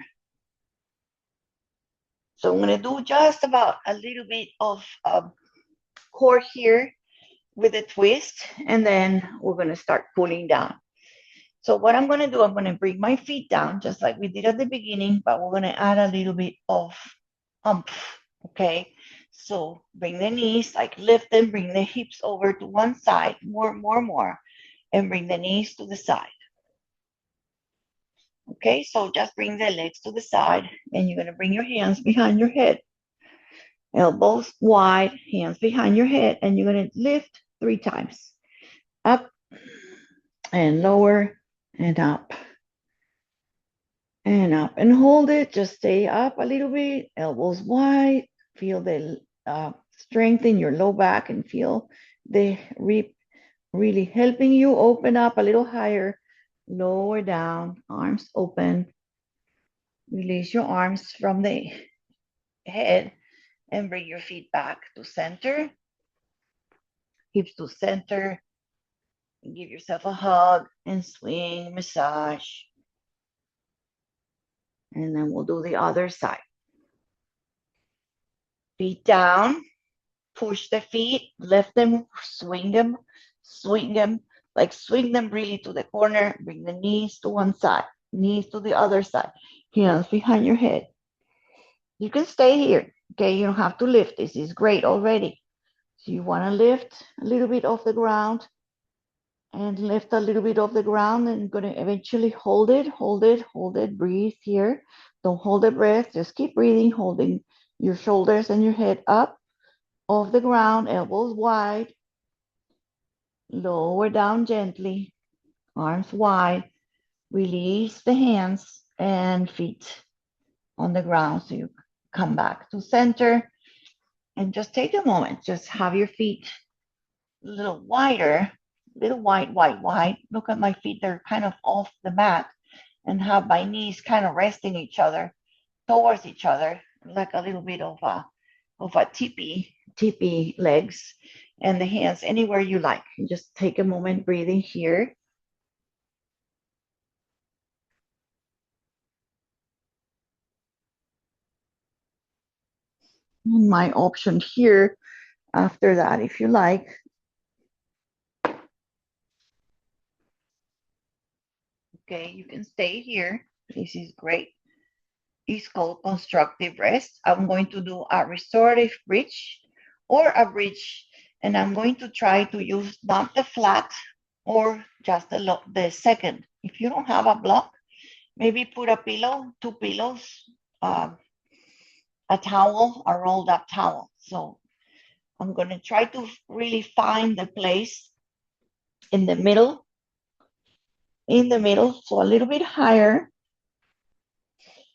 So I'm going to do just about a little bit of core here with a twist, and then we're going to start pulling down. So what I'm going to do, I'm going to bring my feet down just like we did at the beginning, but we're going to add a little bit of umph, okay? So bring the knees, like lift them, bring the hips over to one side, more, and bring the knees to the side. Okay, so just bring the legs to the side, and you're going to bring your hands behind your head. Elbows wide, hands behind your head, and you're going to lift 3 times. Up and lower and up and up. And hold it. Just stay up a little bit, elbows wide. Feel the strength in your low back and feel the rib really helping you open up a little higher. Lower down, arms open. Release your arms from the head and bring your feet back to center. Hips to center. Give yourself a hug and swing, massage. And then we'll do the other side. Feet down, push the feet, lift them, swing them, like swing them really to the corner. Bring the knees to one side, knees to the other side, hands behind your head. You can stay here, okay? You don't have to lift. This is great already. So you want to lift a little bit off the ground and lift a little bit off the ground, and going to eventually hold it, breathe here. Don't hold the breath, just keep breathing, holding your shoulders and your head up off the ground, elbows wide, lower down gently, arms wide, release the hands and feet on the ground. So you come back to center and just take a moment, just have your feet a little wider, little wide. Look at my feet, they're kind of off the mat, and have my knees kind of resting towards each other, like a little bit of a teepee legs, and the hands anywhere you like. And just take a moment breathing here. And my option here after that, if you like. Okay, you can stay here. This is great. It's called constructive rest. I'm going to do a restorative bridge or a bridge, and I'm going to try to use not the flat or just the second. If you don't have a block, maybe put a pillow, 2 pillows, a towel, a rolled up towel. So I'm going to try to really find the place in the middle, so a little bit higher.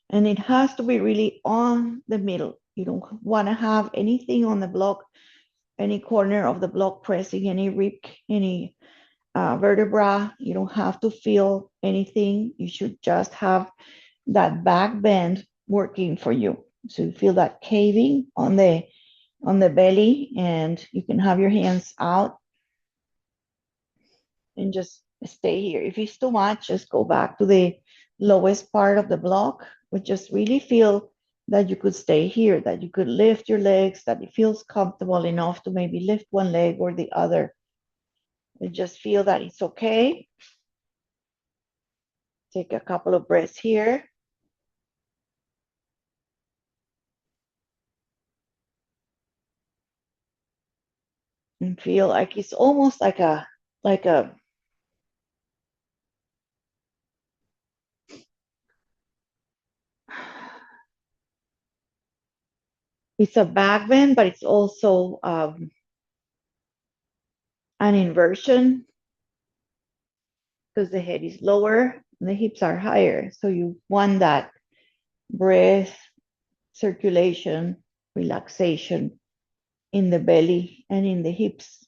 And it has to be really on the middle. You don't want to have anything on the block, any corner of the block pressing any rib, any vertebra. You don't have to feel anything. You should just have that back bend working for you. So you feel that caving on the belly, and you can have your hands out and just stay here. If it's too much, just go back to the lowest part of the block, but just really feel that you could stay here, that you could lift your legs, that it feels comfortable enough to maybe lift one leg or the other. And just feel that it's okay. Take a couple of breaths here. And feel like it's almost like a it's a back bend, but it's also an inversion because the head is lower and the hips are higher. So you want that breath, circulation, relaxation in the belly and in the hips.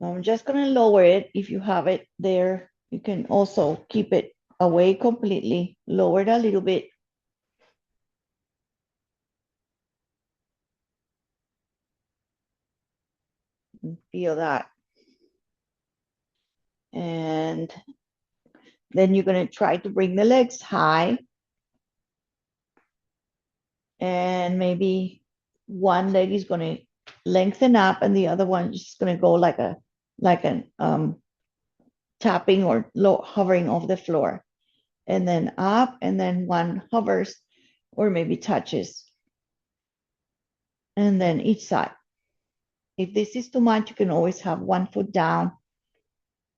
Now I'm just going to lower it. If you have it there, you can also keep it away completely, lower it a little bit. And feel that. And then you're going to try to bring the legs high. And maybe one leg is going to lengthen up and the other one is just going to go like an tapping or hovering off the floor, and then up, and then one hovers or maybe touches, and then each side. If this is too much, you can always have one foot down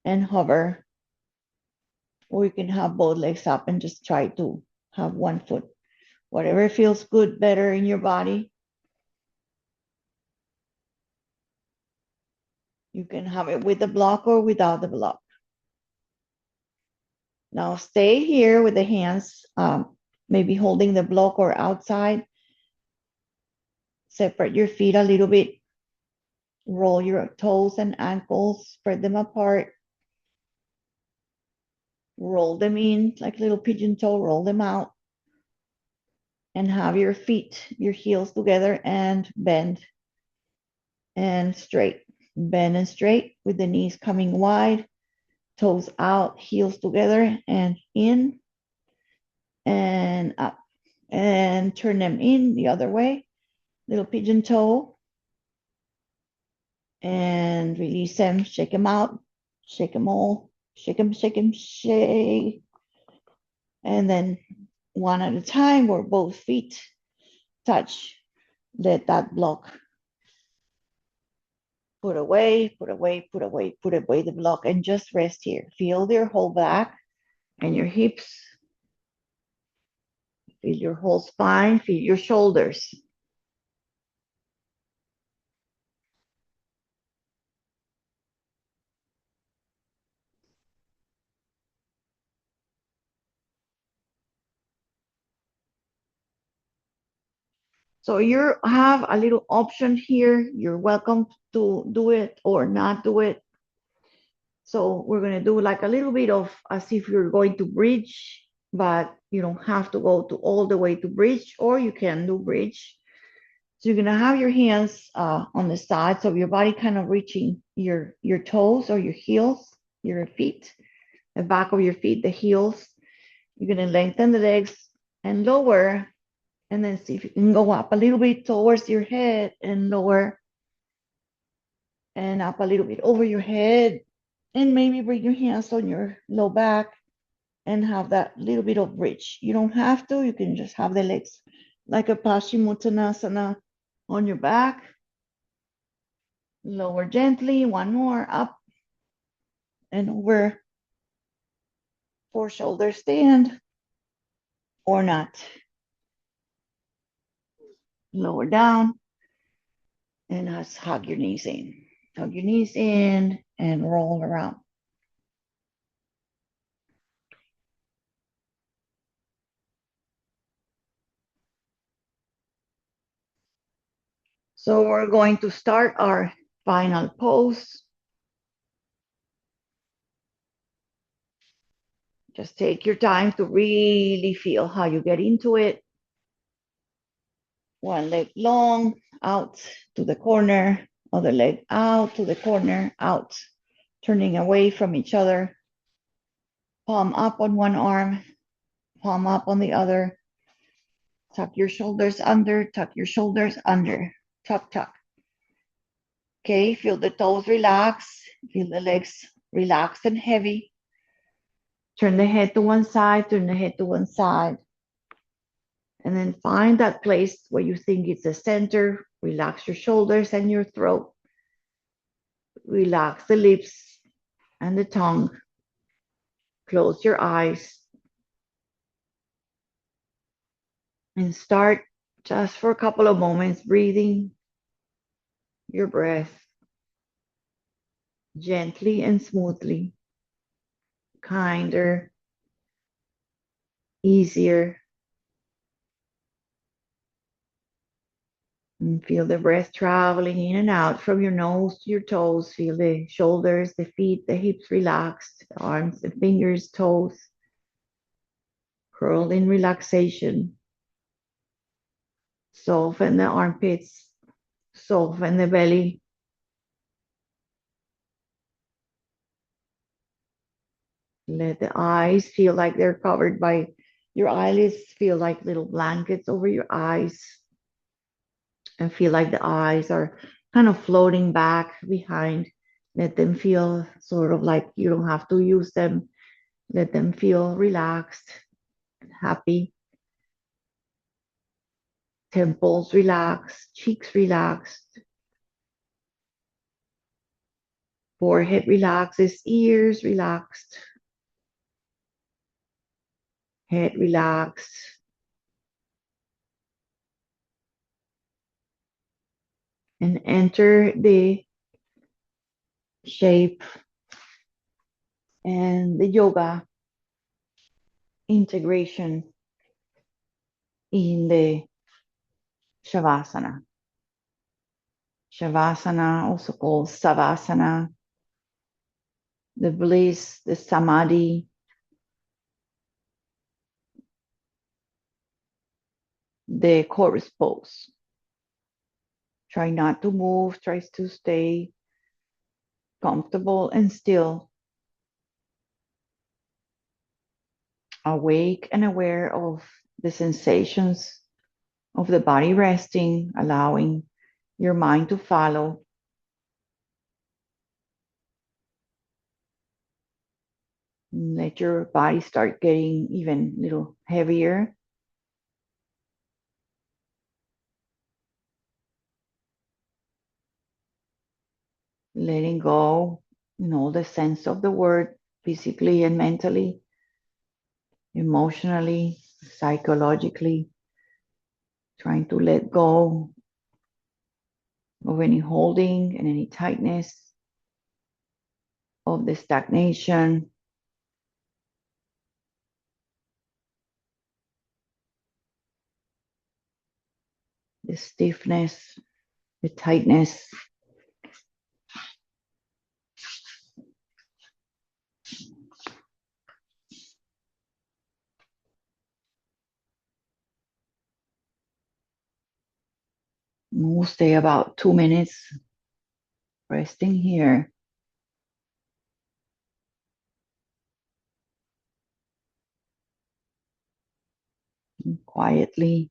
and hover, or you can have both legs up and just try to have one foot, whatever feels good, better in your body. You can have it with the block or without the block. Now stay here with the hands, maybe holding the block or outside. Separate your feet a little bit. Roll your toes and ankles, spread them apart. Roll them in like little pigeon toe, roll them out. And have your feet, your heels together and bend and straight. Bend and straight with the knees coming wide, toes out, heels together and in and up. And turn them in the other way, little pigeon toe. And release them, shake them out, shake them all, shake them, shake them, shake. And then one at a time, where both feet touch, let that block. Put away, put away, put away, put away the block, and just rest here. Feel your whole back and your hips. Feel your whole spine, feel your shoulders. So you have a little option here. You're welcome to do it or not do it. So we're going to do like a little bit of as if you're going to bridge, but you don't have to go to all the way to bridge, or you can do bridge. So you're going to have your hands on the sides of your body, kind of reaching your toes or your heels, your feet, the back of your feet, the heels. You're going to lengthen the legs and lower, and then see if you can go up a little bit towards your head and lower, and up a little bit over your head, and maybe bring your hands on your low back and have that little bit of bridge. You don't have to, you can just have the legs like a Paschimottanasana on your back. Lower gently, one more, up and over for shoulder stand, or not. Lower down and just hug your knees in. Hug your knees in and roll around. So we're going to start our final pose. Just take your time to really feel how you get into it. One leg long, out to the corner, other leg out to the corner, out, turning away from each other. Palm up on one arm, palm up on the other. Tuck your shoulders under, tuck your shoulders under, tuck, tuck. Okay, feel the toes relax, feel the legs relax and heavy. Turn the head to one side, turn the head to one side. And then find that place where you think it's the center Relax your shoulders and your throat. Relax the lips and the tongue. Close your eyes and start just for a couple of moments breathing your breath gently and smoothly, kinder, easier. And feel the breath traveling in and out from your nose to your toes. Feel the shoulders, the feet, the hips relaxed, the arms, the fingers, toes curled in relaxation. Soften the armpits, soften the belly. Let the eyes feel like they're covered by your eyelids, feel like little blankets over your eyes, and feel like the eyes are kind of floating back behind. Let them feel sort of like you don't have to use them. Let them feel relaxed and happy. Temples relaxed, cheeks relaxed, forehead relaxes, ears relaxed, head relaxed, and enter the shape and the yoga integration in the Shavasana. Shavasana, also called Savasana, the bliss, the samadhi, the chorus pose. Try not to move, try to stay comfortable and still, awake and aware of the sensations of the body resting, allowing your mind to follow. Let your body start getting even a little heavier. Letting go in all the sense of the word, physically and mentally, emotionally, psychologically, trying to let go of any holding and any tightness, of the stagnation, the stiffness, the tightness. We'll stay about 2 minutes resting here quietly.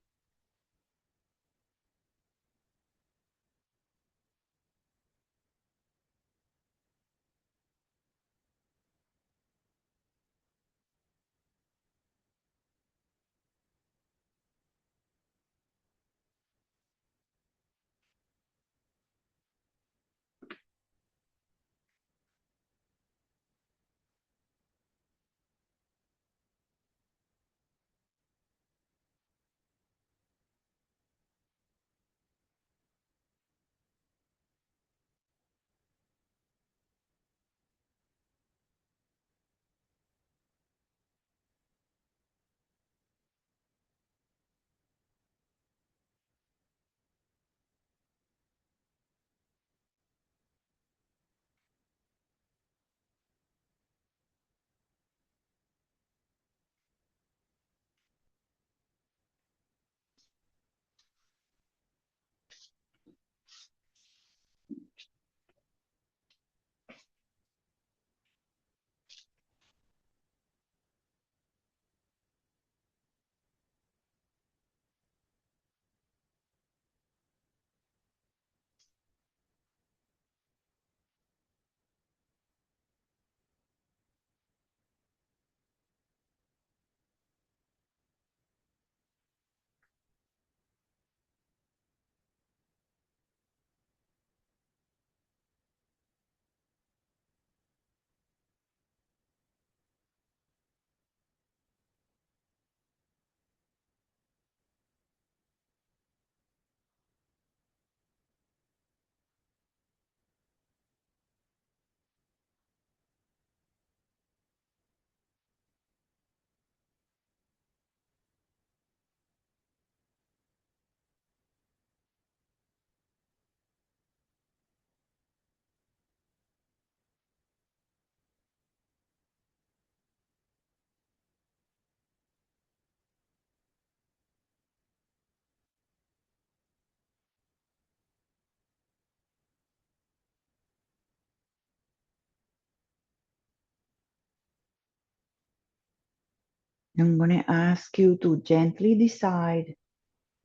I'm going to ask you to gently decide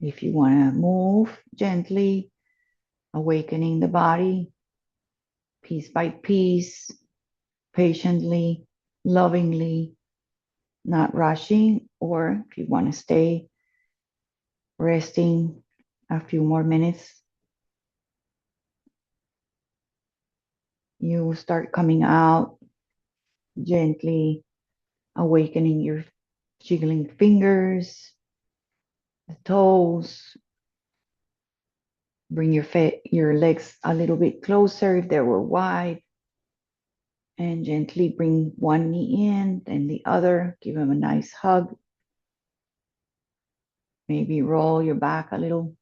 if you want to move gently, awakening the body piece by piece, patiently, lovingly, not rushing, or if you want to stay resting a few more minutes, you start coming out gently, awakening your jiggling fingers, the toes. Bring your legs a little bit closer if they were wide, and gently bring one knee in, then the other. Give them a nice hug. Maybe roll your back a little.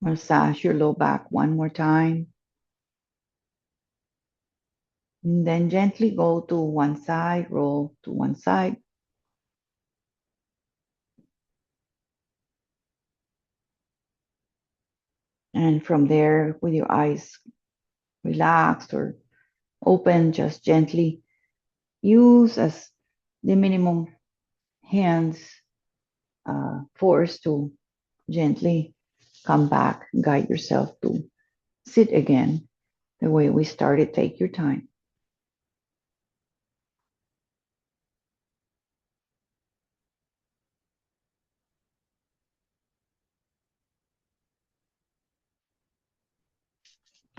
Massage your low back one more time. And then gently go to one side, roll to one side. And from there, with your eyes relaxed or open, just gently use as the minimum hands force to gently come back, guide yourself to sit again the way we started. Take your time.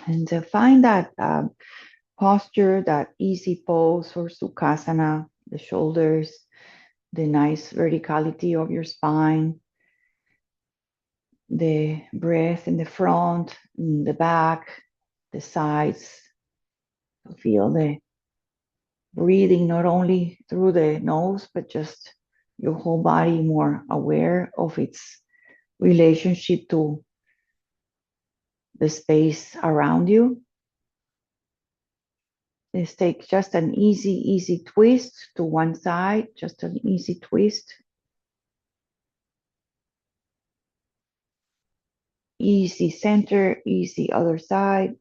And find that posture, that easy pose for Sukhasana, the shoulders, the nice verticality of your spine, the breath in the front, in the back, the sides. Feel the breathing not only through the nose, but just your whole body more aware of its relationship to the space around you. Let's take just an easy twist to one side, just an easy twist. Easy center, easy other side.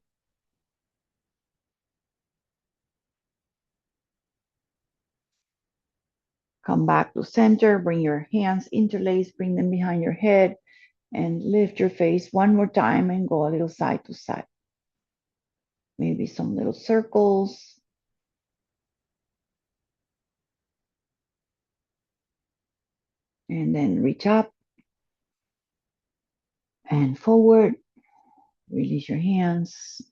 Come back to center, bring your hands interlaced, bring them behind your head, and lift your face one more time and go a little side to side. Maybe some little circles. And then reach up and forward. Release your hands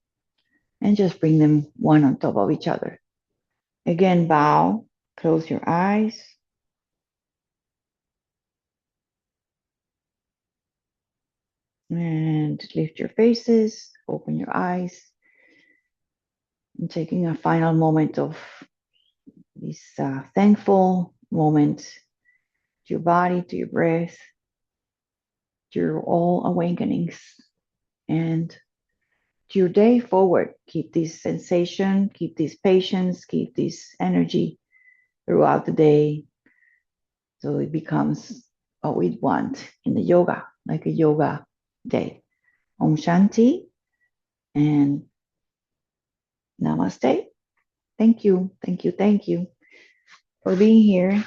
and just bring them one on top of each other. Again, bow, close your eyes. And lift your faces, open your eyes. And taking a final moment of this thankful moment to your body, to your breath, to your all awakenings, and to your day forward. Keep this sensation, keep this patience, keep this energy throughout the day so it becomes what we want in the yoga, like a yoga day. Om Shanti and Namaste. Thank you, thank you, thank you for being here.